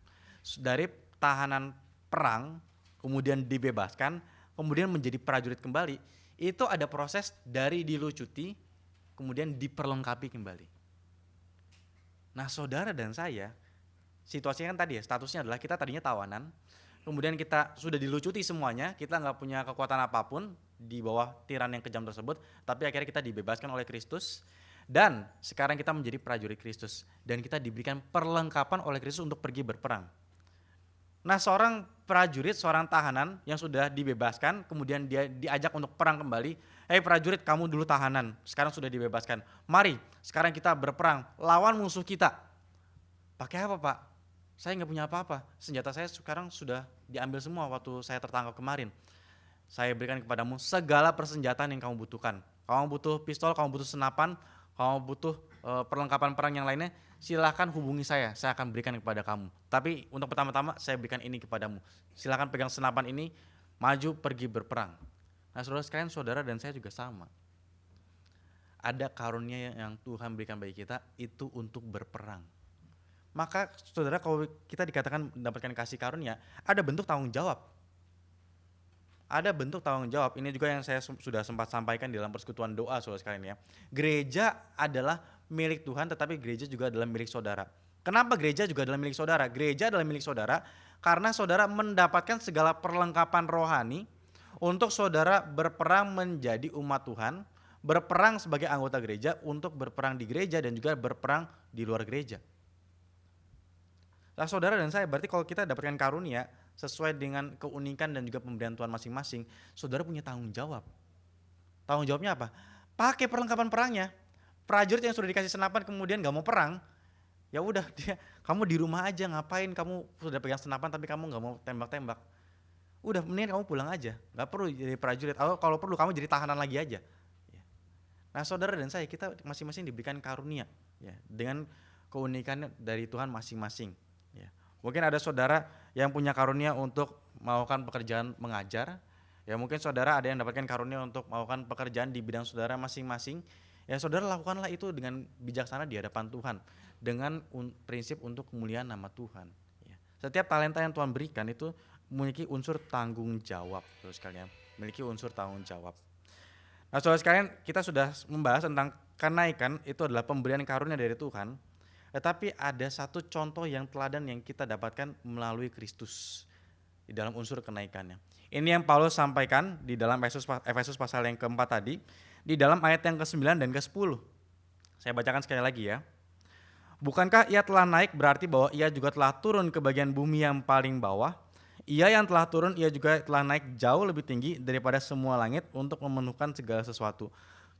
Dari tahanan perang, kemudian dibebaskan, kemudian menjadi prajurit kembali. Itu ada proses dari dilucuti, kemudian diperlengkapi kembali. Nah, saudara dan saya, situasinya kan tadi ya, statusnya adalah kita tadinya tawanan, kemudian kita sudah dilucuti semuanya, kita nggak punya kekuatan apapun di bawah tiran yang kejam tersebut, tapi akhirnya kita dibebaskan oleh Kristus, dan sekarang kita menjadi prajurit Kristus, dan kita diberikan perlengkapan oleh Kristus untuk pergi berperang. Nah, seorang prajurit, seorang tahanan yang sudah dibebaskan, kemudian dia diajak untuk perang kembali. Hei prajurit, kamu dulu tahanan, sekarang sudah dibebaskan. Mari, sekarang kita berperang, lawan musuh kita. Pakai apa, Pak? Saya nggak punya apa-apa, senjata saya sekarang sudah diambil semua waktu saya tertangkap kemarin. Saya berikan kepadamu segala persenjataan yang kamu butuhkan. Kamu butuh pistol, kamu butuh senapan, kamu butuh perlengkapan perang yang lainnya, silahkan hubungi saya akan berikan kepada kamu. Tapi untuk pertama-tama saya berikan ini kepadamu. Silahkan pegang senapan ini, maju pergi berperang. Nah, saudara sekalian, saudara dan saya juga sama. Ada karunia yang Tuhan berikan bagi kita itu untuk berperang. Maka saudara, kalau kita dikatakan mendapatkan kasih karunia, ada bentuk tanggung jawab. Ada bentuk tanggung jawab. Ini juga yang saya sudah sempat sampaikan di dalam persekutuan doa, saudara sekalian ya. Gereja adalah milik Tuhan, tetapi gereja juga adalah milik saudara. Kenapa gereja juga adalah milik saudara? Gereja adalah milik saudara karena saudara mendapatkan segala perlengkapan rohani untuk saudara berperang menjadi umat Tuhan, berperang sebagai anggota gereja, untuk berperang di gereja dan juga berperang di luar gereja. Nah, saudara dan saya, berarti kalau kita dapatkan karunia sesuai dengan keunikan dan juga pemberian Tuhan masing-masing, saudara punya tanggung jawab. Tanggung jawabnya apa? Pakai perlengkapan perangnya. Prajurit yang sudah dikasih senapan kemudian gak mau perang, ya udah, kamu di rumah aja, ngapain kamu sudah pegang senapan tapi kamu gak mau tembak-tembak. Udah, mendingan kamu pulang aja, gak perlu jadi prajurit, atau kalau perlu kamu jadi tahanan lagi aja. Nah, saudara dan saya, kita masing-masing diberikan karunia ya, dengan keunikan dari Tuhan masing-masing. Ya. Mungkin ada saudara yang punya karunia untuk melakukan pekerjaan mengajar. Ya mungkin saudara ada yang dapatkan karunia untuk melakukan pekerjaan di bidang saudara masing-masing. Ya saudara lakukanlah itu dengan bijaksana di hadapan Tuhan. Dengan prinsip untuk kemuliaan nama Tuhan. Ya. Setiap talenta yang Tuhan berikan itu memiliki unsur tanggung jawab. Terus kalian memiliki unsur tanggung jawab. Nah saudara sekalian, kita sudah membahas tentang kenaikan itu adalah pemberian karunia dari Tuhan. Tetapi ada satu contoh yang teladan yang kita dapatkan melalui Kristus di dalam unsur kenaikannya. Ini yang Paulus sampaikan di dalam Efesus pasal yang keempat tadi, di dalam ayat yang ke-9 dan ke-10. Saya bacakan sekali lagi ya. Bukankah ia telah naik berarti bahwa ia juga telah turun ke bagian bumi yang paling bawah? Ia yang telah turun, ia juga telah naik jauh lebih tinggi daripada semua langit untuk memenuhkan segala sesuatu.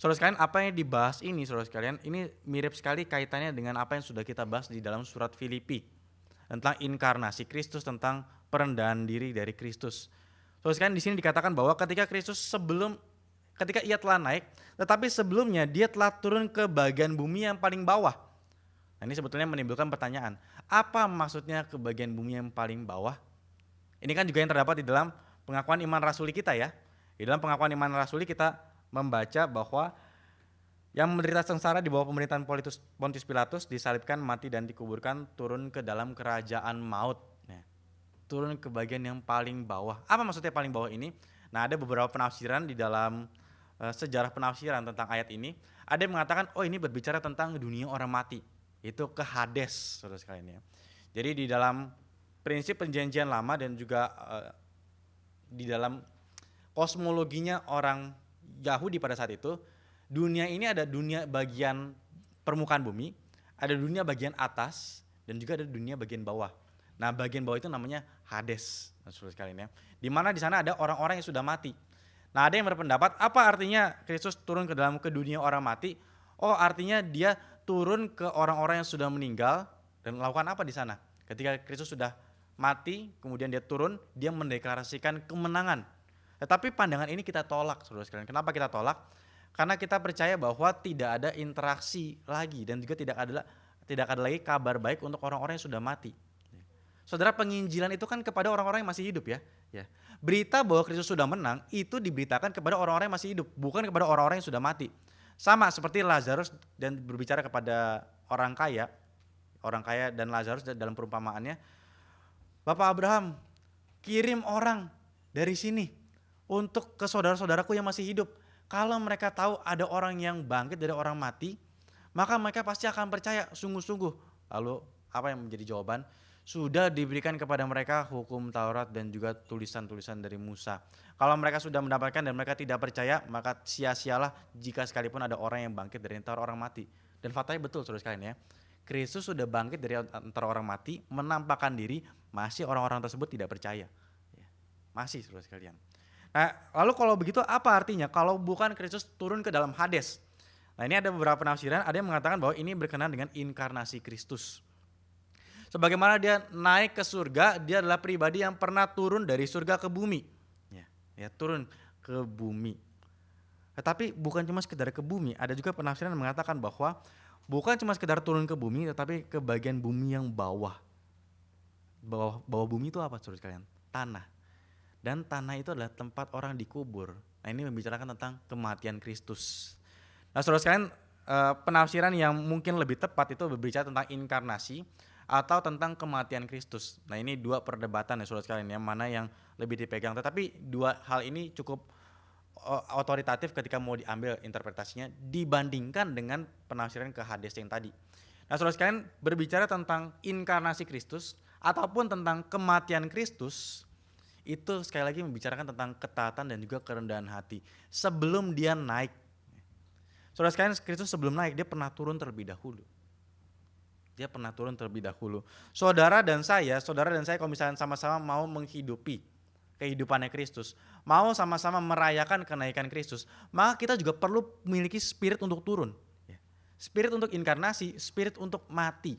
Saudara sekalian, apa yang dibahas ini, saudara sekalian, ini mirip sekali kaitannya dengan apa yang sudah kita bahas di dalam surat Filipi. Tentang inkarnasi Kristus, tentang perendahan diri dari Kristus. Saudara sekalian, di sini dikatakan bahwa ketika ia telah naik, tetapi sebelumnya dia telah turun ke bagian bumi yang paling bawah. Nah, ini sebetulnya menimbulkan pertanyaan, apa maksudnya ke bagian bumi yang paling bawah? Ini kan juga yang terdapat di dalam pengakuan iman rasuli kita ya. Di dalam pengakuan iman rasuli kita membaca bahwa yang menderita sengsara di bawah pemerintahan Pontius Pilatus disalibkan, mati dan dikuburkan, turun ke dalam kerajaan maut. Nah, turun ke bagian yang paling bawah. Apa maksudnya paling bawah ini? Nah, ada beberapa penafsiran di dalam sejarah penafsiran tentang ayat ini. Ada yang mengatakan, oh ini berbicara tentang dunia orang mati. Itu ke Hades, saudara sekalian ya. Jadi di dalam prinsip perjanjian lama dan juga di dalam kosmologinya orang Yahudi pada saat itu, dunia ini ada dunia bagian permukaan bumi, ada dunia bagian atas, dan juga ada dunia bagian bawah. Nah bagian bawah itu namanya Hades, saudara sekalian ya. Di mana di sana ada orang-orang yang sudah mati. Nah ada yang berpendapat apa artinya Kristus turun ke dunia orang mati? Oh artinya dia turun ke orang-orang yang sudah meninggal dan melakukan apa di sana? Ketika Kristus sudah mati, kemudian dia turun, dia mendeklarasikan kemenangan. Tetapi pandangan ini kita tolak, saudara sekalian. Kenapa kita tolak? Karena kita percaya bahwa tidak ada interaksi lagi dan juga tidak ada lagi kabar baik untuk orang-orang yang sudah mati. Saudara, penginjilan itu kan kepada orang-orang yang masih hidup ya. Berita bahwa Kristus sudah menang itu diberitakan kepada orang-orang yang masih hidup, bukan kepada orang-orang yang sudah mati. Sama seperti Lazarus dan berbicara kepada orang kaya dan Lazarus dalam perumpamaannya. Bapak Abraham, kirim orang dari sini untuk ke saudara-saudaraku yang masih hidup. Kalau mereka tahu ada orang yang bangkit dari orang mati, maka mereka pasti akan percaya sungguh-sungguh. Lalu apa yang menjadi jawaban? Sudah diberikan kepada mereka hukum Taurat dan juga tulisan-tulisan dari Musa. Kalau mereka sudah mendapatkan dan mereka tidak percaya, maka sia-sialah jika sekalipun ada orang yang bangkit dari antara orang mati. Dan faktanya betul saudara sekalian ya. Kristus sudah bangkit dari antara orang mati, menampakkan diri, masih orang-orang tersebut tidak percaya. Masih saudara sekalian. Nah lalu kalau begitu apa artinya kalau bukan Kristus turun ke dalam Hades? Nah ini ada beberapa penafsiran, ada yang mengatakan bahwa ini berkenaan dengan inkarnasi Kristus. Sebagaimana dia naik ke surga, dia adalah pribadi yang pernah turun dari surga ke bumi. Ya, turun ke bumi. Tetapi bukan cuma sekedar ke bumi, ada juga penafsiran yang mengatakan bahwa bukan cuma sekedar turun ke bumi, tetapi ke bagian bumi yang bawah. Bawah bumi itu apa saudara sekalian? Tanah. Dan tanah itu adalah tempat orang dikubur. Nah ini membicarakan tentang kematian Kristus. Nah saudara sekalian, penafsiran yang mungkin lebih tepat itu berbicara tentang inkarnasi atau tentang kematian Kristus. Nah ini dua perdebatan ya saudara sekalian, yang mana yang lebih dipegang. Tetapi dua hal ini cukup otoritatif ketika mau diambil interpretasinya dibandingkan dengan penafsiran ke Hades yang tadi. Nah saudara sekalian, berbicara tentang inkarnasi Kristus ataupun tentang kematian Kristus, itu sekali lagi membicarakan tentang ketaatan dan juga kerendahan hati sebelum dia naik. Saudara sekalian, Kristus sebelum naik dia pernah turun terlebih dahulu. Saudara dan saya kalau misalnya sama-sama mau menghidupi kehidupannya Kristus, mau sama-sama merayakan kenaikan Kristus, maka kita juga perlu memiliki spirit untuk turun. Spirit untuk inkarnasi, spirit untuk mati.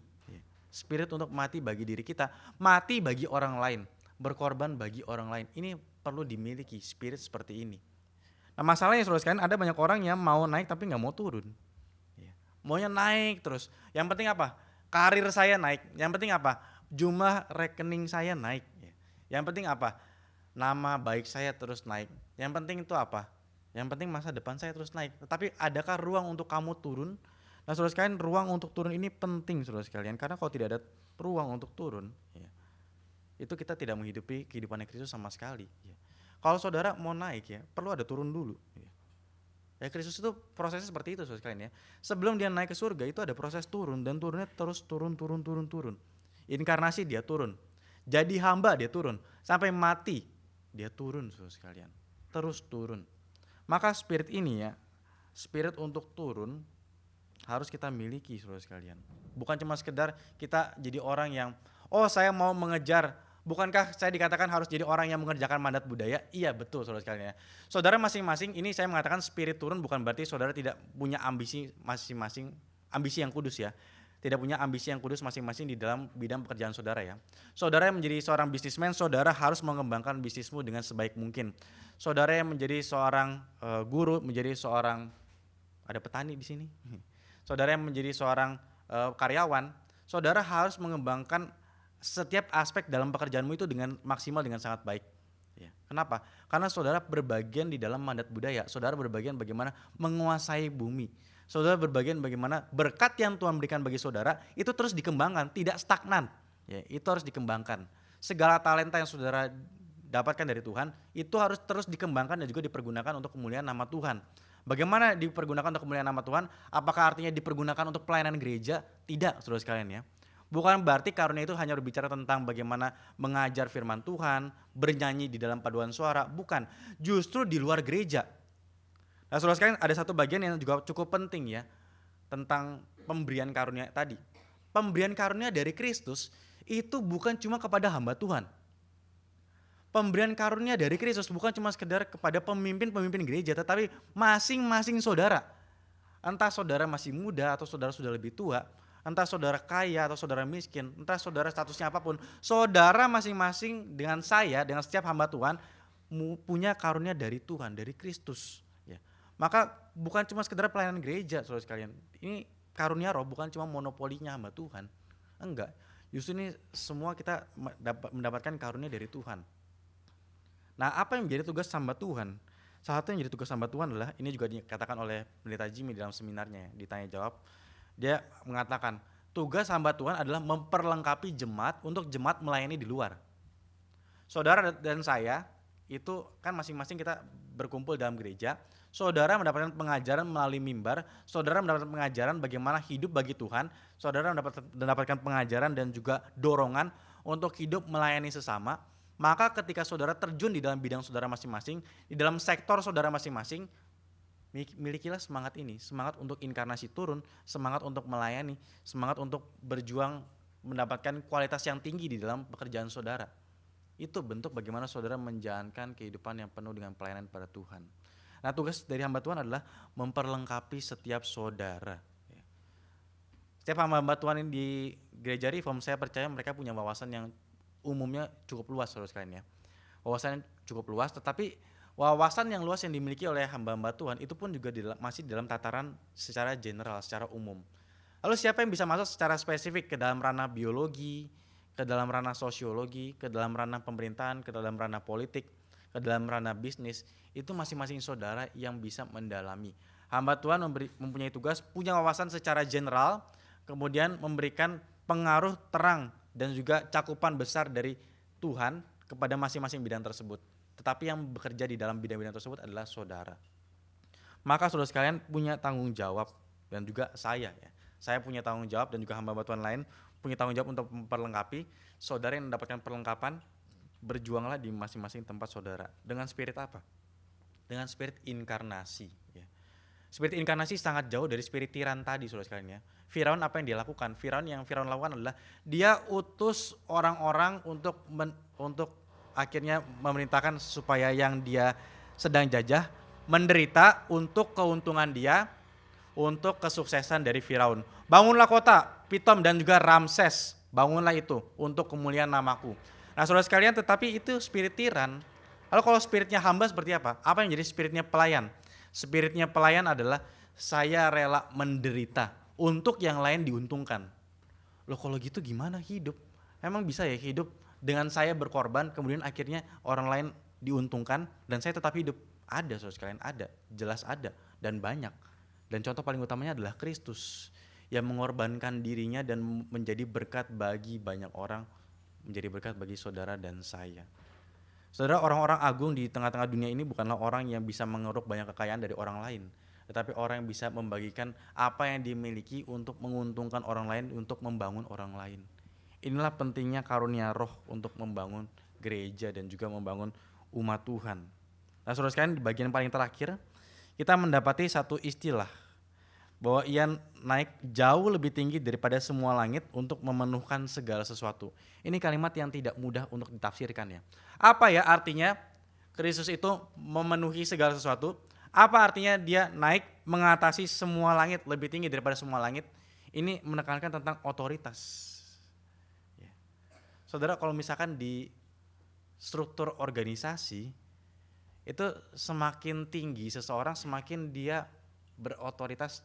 Spirit untuk mati bagi diri kita, mati bagi orang lain, berkorban bagi orang lain. Ini perlu dimiliki spirit seperti ini. Nah masalahnya saudara sekalian, ada banyak orang yang mau naik tapi gak mau turun. Maunya naik terus. Yang penting apa? karir saya naik. Yang penting apa? Jumlah rekening saya naik. Yang penting apa? Nama baik saya terus naik. Yang penting itu apa? Yang penting masa depan saya terus naik. Tetapi adakah ruang untuk kamu turun? Nah, saudara sekalian, ruang untuk turun ini penting, saudara sekalian, karena kalau tidak ada ruang untuk turun, itu kita tidak menghidupi kehidupan Kristus sama sekali. Kalau saudara mau naik, perlu ada turun dulu. Kristus itu prosesnya seperti itu, saudara sekalian. Sebelum dia naik ke surga itu ada proses turun, dan turunnya terus turun. Inkarnasi dia turun, jadi hamba dia turun, sampai mati dia turun, saudara sekalian, terus turun. Maka spirit ini spirit untuk turun harus kita miliki, saudara sekalian. Bukan cuma sekedar kita jadi orang yang saya mau mengejar. Bukankah saya dikatakan harus jadi orang yang mengerjakan mandat budaya? Iya, betul, saudara sekalian. Saudara masing-masing, ini saya mengatakan spirit turun bukan berarti saudara tidak punya ambisi masing-masing, ambisi yang kudus tidak punya ambisi yang kudus masing-masing di dalam bidang pekerjaan saudara. Saudara yang menjadi seorang bisnismen, saudara harus mengembangkan bisnismu dengan sebaik mungkin. Saudara yang menjadi seorang guru, menjadi seorang, ada petani di sini. Saudara yang menjadi seorang karyawan, saudara harus mengembangkan setiap aspek dalam pekerjaanmu itu dengan maksimal, dengan sangat baik. Kenapa? Karena saudara berbagian di dalam mandat budaya. Saudara berbagian bagaimana menguasai bumi. Saudara berbagian bagaimana berkat yang Tuhan berikan bagi saudara itu terus dikembangkan, tidak stagnan. Itu harus dikembangkan. Segala talenta yang saudara dapatkan dari Tuhan itu harus terus dikembangkan dan juga dipergunakan untuk kemuliaan nama Tuhan. Bagaimana dipergunakan untuk kemuliaan nama Tuhan? Apakah artinya dipergunakan untuk pelayanan gereja? Tidak, saudara sekalian. Bukan berarti karunia itu hanya berbicara tentang bagaimana mengajar firman Tuhan, bernyanyi di dalam paduan suara, bukan. Justru di luar gereja. Nah, saudara sekalian, ada satu bagian yang juga cukup penting tentang pemberian karunia tadi. Pemberian karunia dari Kristus itu bukan cuma kepada hamba Tuhan. Pemberian karunia dari Kristus bukan cuma sekedar kepada pemimpin-pemimpin gereja, tetapi masing-masing saudara. Entah saudara masih muda atau saudara sudah lebih tua, entah saudara kaya atau saudara miskin, entah saudara statusnya apapun, saudara masing-masing dengan saya, dengan setiap hamba Tuhan punya karunia dari Tuhan, dari Kristus. Maka bukan cuma sekedar pelayanan gereja, saudara sekalian. Ini karunia roh bukan cuma monopolinya hamba Tuhan. Enggak, justru ini semua kita mendapatkan karunia dari Tuhan. Nah, apa yang menjadi tugas hamba Tuhan? Salah satu yang menjadi tugas hamba Tuhan adalah, ini juga dikatakan oleh Pendeta Jimmy dalam seminarnya, ditanya jawab. Dia mengatakan, tugas hamba Tuhan adalah memperlengkapi jemaat untuk jemaat melayani di luar. Saudara dan saya, itu kan masing-masing kita berkumpul dalam gereja. Saudara mendapatkan pengajaran melalui mimbar, saudara mendapatkan pengajaran bagaimana hidup bagi Tuhan, saudara mendapatkan pengajaran dan juga dorongan untuk hidup melayani sesama. Maka ketika saudara terjun di dalam bidang saudara masing-masing, di dalam sektor saudara masing-masing, milikilah semangat ini, semangat untuk inkarnasi turun, semangat untuk melayani, semangat untuk berjuang mendapatkan kualitas yang tinggi di dalam pekerjaan saudara. Itu bentuk bagaimana saudara menjalankan kehidupan yang penuh dengan pelayanan pada Tuhan. Nah, tugas dari hamba Tuhan adalah memperlengkapi setiap saudara. Setiap hamba Tuhan di gereja Reform, saya percaya mereka punya wawasan yang umumnya cukup luas, saudara sekalian. Wawasan cukup luas, tetapi wawasan yang luas yang dimiliki oleh hamba-hamba Tuhan itu pun juga masih dalam tataran secara general, secara umum. Lalu siapa yang bisa masuk secara spesifik ke dalam ranah biologi, ke dalam ranah sosiologi, ke dalam ranah pemerintahan, ke dalam ranah politik, ke dalam ranah bisnis, itu masing-masing saudara yang bisa mendalami. Hamba Tuhan mempunyai tugas, punya wawasan secara general, kemudian memberikan pengaruh terang dan juga cakupan besar dari Tuhan kepada masing-masing bidang tersebut. Tetapi yang bekerja di dalam bidang-bidang tersebut adalah saudara. Maka saudara sekalian punya tanggung jawab, dan juga saya punya tanggung jawab, dan juga hamba Tuhan lain punya tanggung jawab untuk memperlengkapi. Saudara yang mendapatkan perlengkapan, berjuanglah di masing-masing tempat saudara. Dengan spirit apa? Dengan spirit inkarnasi. Spirit inkarnasi sangat jauh dari spirit tiran tadi, saudara sekalian. Firaun apa yang dia lakukan? Firaun lakukan adalah dia utus orang-orang untuk akhirnya memerintahkan supaya yang dia sedang jajah menderita untuk keuntungan dia, untuk kesuksesan dari Firaun. Bangunlah kota Pitom dan juga Ramses, bangunlah itu untuk kemuliaan namaku. Nah, saudara sekalian, tetapi itu spirit tiran. Lalu kalau spiritnya hamba seperti apa? Apa yang jadi spiritnya pelayan? Spiritnya pelayan adalah saya rela menderita untuk yang lain diuntungkan. Loh kalau gitu gimana hidup? Emang bisa ya hidup dengan saya berkorban kemudian akhirnya orang lain diuntungkan dan saya tetap hidup? Ada saudara sekalian, ada, jelas ada dan banyak. Dan contoh paling utamanya adalah Kristus yang mengorbankan dirinya dan menjadi berkat bagi banyak orang, menjadi berkat bagi saudara dan saya. Saudara, orang-orang agung di tengah-tengah dunia ini bukanlah orang yang bisa mengeruk banyak kekayaan dari orang lain, tetapi orang yang bisa membagikan apa yang dimiliki untuk menguntungkan orang lain, untuk membangun orang lain. Inilah pentingnya karunia roh untuk membangun gereja dan juga membangun umat Tuhan. Nah saudara sekalian, di bagian paling terakhir kita mendapati satu istilah bahwa ia naik jauh lebih tinggi daripada semua langit untuk memenuhkan segala sesuatu. Ini kalimat yang tidak mudah untuk ditafsirkan ya. Apa ya artinya Kristus itu memenuhi segala sesuatu? Apa artinya dia naik mengatasi semua langit, lebih tinggi daripada semua langit? Ini menekankan tentang otoritas. Ya. Saudara, kalau misalkan di struktur organisasi itu semakin tinggi seseorang, semakin dia berotoritas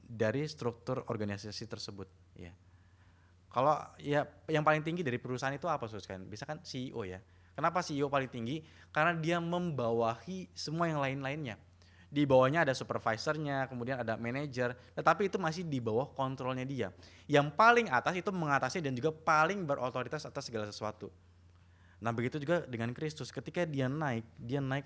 dari struktur organisasi tersebut. Ya. Kalau ya yang paling tinggi dari perusahaan itu apa saudara sekalian? Bisa kan CEO ya. Kenapa CEO paling tinggi? Karena dia membawahi semua yang lain-lainnya. Di bawahnya ada supervisornya, kemudian ada manajer, tetapi itu masih di bawah kontrolnya dia. Yang paling atas itu mengatasi dan juga paling berotoritas atas segala sesuatu. Nah begitu juga dengan Kristus, ketika dia naik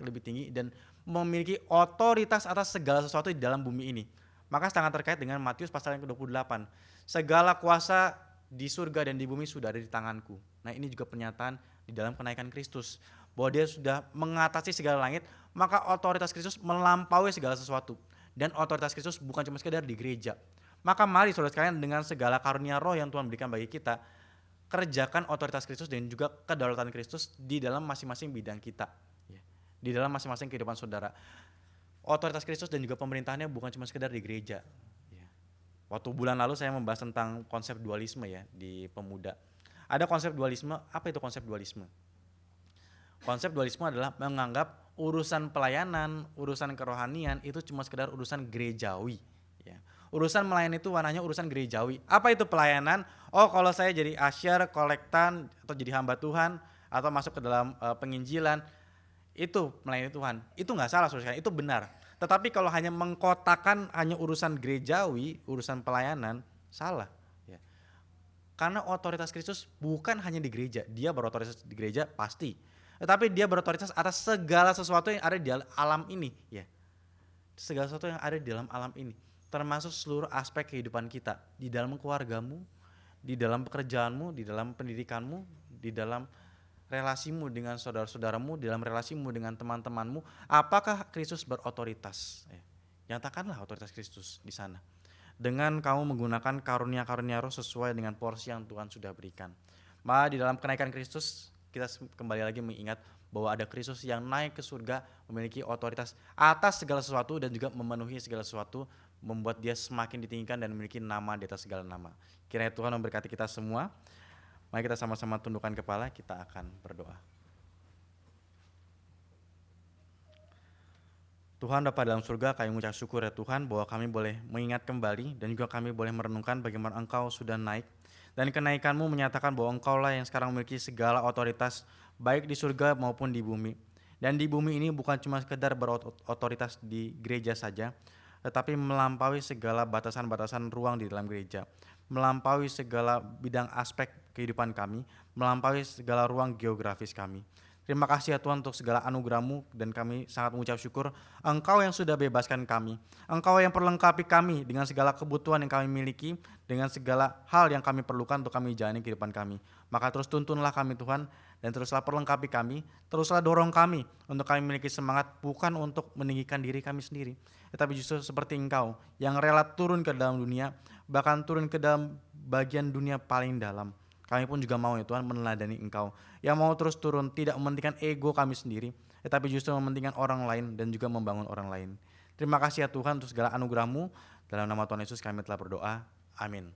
lebih tinggi dan memiliki otoritas atas segala sesuatu di dalam bumi ini. Maka sangat terkait dengan Matius pasal yang ke-28. Segala kuasa di surga dan di bumi sudah ada di tanganku. Nah ini juga pernyataan di dalam kenaikan Kristus, bahwa dia sudah mengatasi segala langit, maka otoritas Kristus melampaui segala sesuatu. Dan otoritas Kristus bukan cuma sekedar di gereja. Maka mari saudara sekalian, dengan segala karunia roh yang Tuhan berikan bagi kita, kerjakan otoritas Kristus dan juga kedaulatan Kristus di dalam masing-masing bidang kita, di dalam masing-masing kehidupan saudara. Otoritas Kristus dan juga pemerintahannya bukan cuma sekedar di gereja. Waktu bulan lalu saya membahas tentang konsep dualisme ya di pemuda. Ada konsep dualisme. Apa itu konsep dualisme? Konsep dualisme adalah menganggap urusan pelayanan, urusan kerohanian itu cuma sekedar urusan gerejawi. Ya. Urusan melayani itu warnanya urusan gerejawi. Apa itu pelayanan? Oh kalau saya jadi asyar, kolektan, atau jadi hamba Tuhan, atau masuk ke dalam penginjilan, itu melayani Tuhan. Itu nggak salah saudara, itu benar. Tetapi kalau hanya mengkotakan hanya urusan gerejawi, urusan pelayanan, salah. Ya. Karena otoritas Kristus bukan hanya di gereja, dia berotoritas di gereja pasti. Tetapi dia berotoritas atas segala sesuatu yang ada di alam ini. Ya. Segala sesuatu yang ada di dalam alam ini. Termasuk seluruh aspek kehidupan kita. Di dalam keluargamu, di dalam pekerjaanmu, di dalam pendidikanmu, di dalam relasimu dengan saudara-saudaramu, dalam relasimu dengan teman-temanmu, apakah Kristus berotoritas? Nyatakanlah otoritas Kristus di sana. Dengan kamu menggunakan karunia-karunia roh sesuai dengan porsi yang Tuhan sudah berikan. Maka di dalam kenaikan Kristus, kita kembali lagi mengingat bahwa ada Kristus yang naik ke surga, memiliki otoritas atas segala sesuatu dan juga memenuhi segala sesuatu, membuat dia semakin ditinggikan dan memiliki nama di atas segala nama. Kiranya Tuhan memberkati kita semua. Mari kita sama-sama tundukkan kepala, kita akan berdoa. Tuhan Bapa dalam surga, kami mengucap syukur ya Tuhan bahwa kami boleh mengingat kembali dan juga kami boleh merenungkan bagaimana Engkau sudah naik. Dan kenaikan-Mu menyatakan bahwa Engkau lah yang sekarang memiliki segala otoritas baik di surga maupun di bumi. Dan di bumi ini bukan cuma sekedar berotoritas di gereja saja, tetapi melampaui segala batasan-batasan ruang di dalam gereja, melampaui segala bidang aspek kehidupan kami, melampaui segala ruang geografis kami. Terima kasih ya Tuhan untuk segala anugerah-Mu dan kami sangat mengucap syukur Engkau yang sudah bebaskan kami. Engkau yang perlengkapi kami dengan segala kebutuhan yang kami miliki, dengan segala hal yang kami perlukan untuk kami jalani kehidupan kami. Maka terus tuntunlah kami Tuhan dan teruslah perlengkapi kami, teruslah dorong kami untuk kami memiliki semangat bukan untuk meninggikan diri kami sendiri, tetapi justru seperti Engkau yang rela turun ke dalam dunia, bahkan turun ke dalam bagian dunia paling dalam. Kami pun juga mau ya Tuhan meneladani Engkau yang mau terus turun, tidak mementingkan ego kami sendiri, tetapi justru mementingkan orang lain dan juga membangun orang lain. Terima kasih ya Tuhan untuk segala anugerah-Mu. Dalam nama Tuhan Yesus kami telah berdoa. Amin.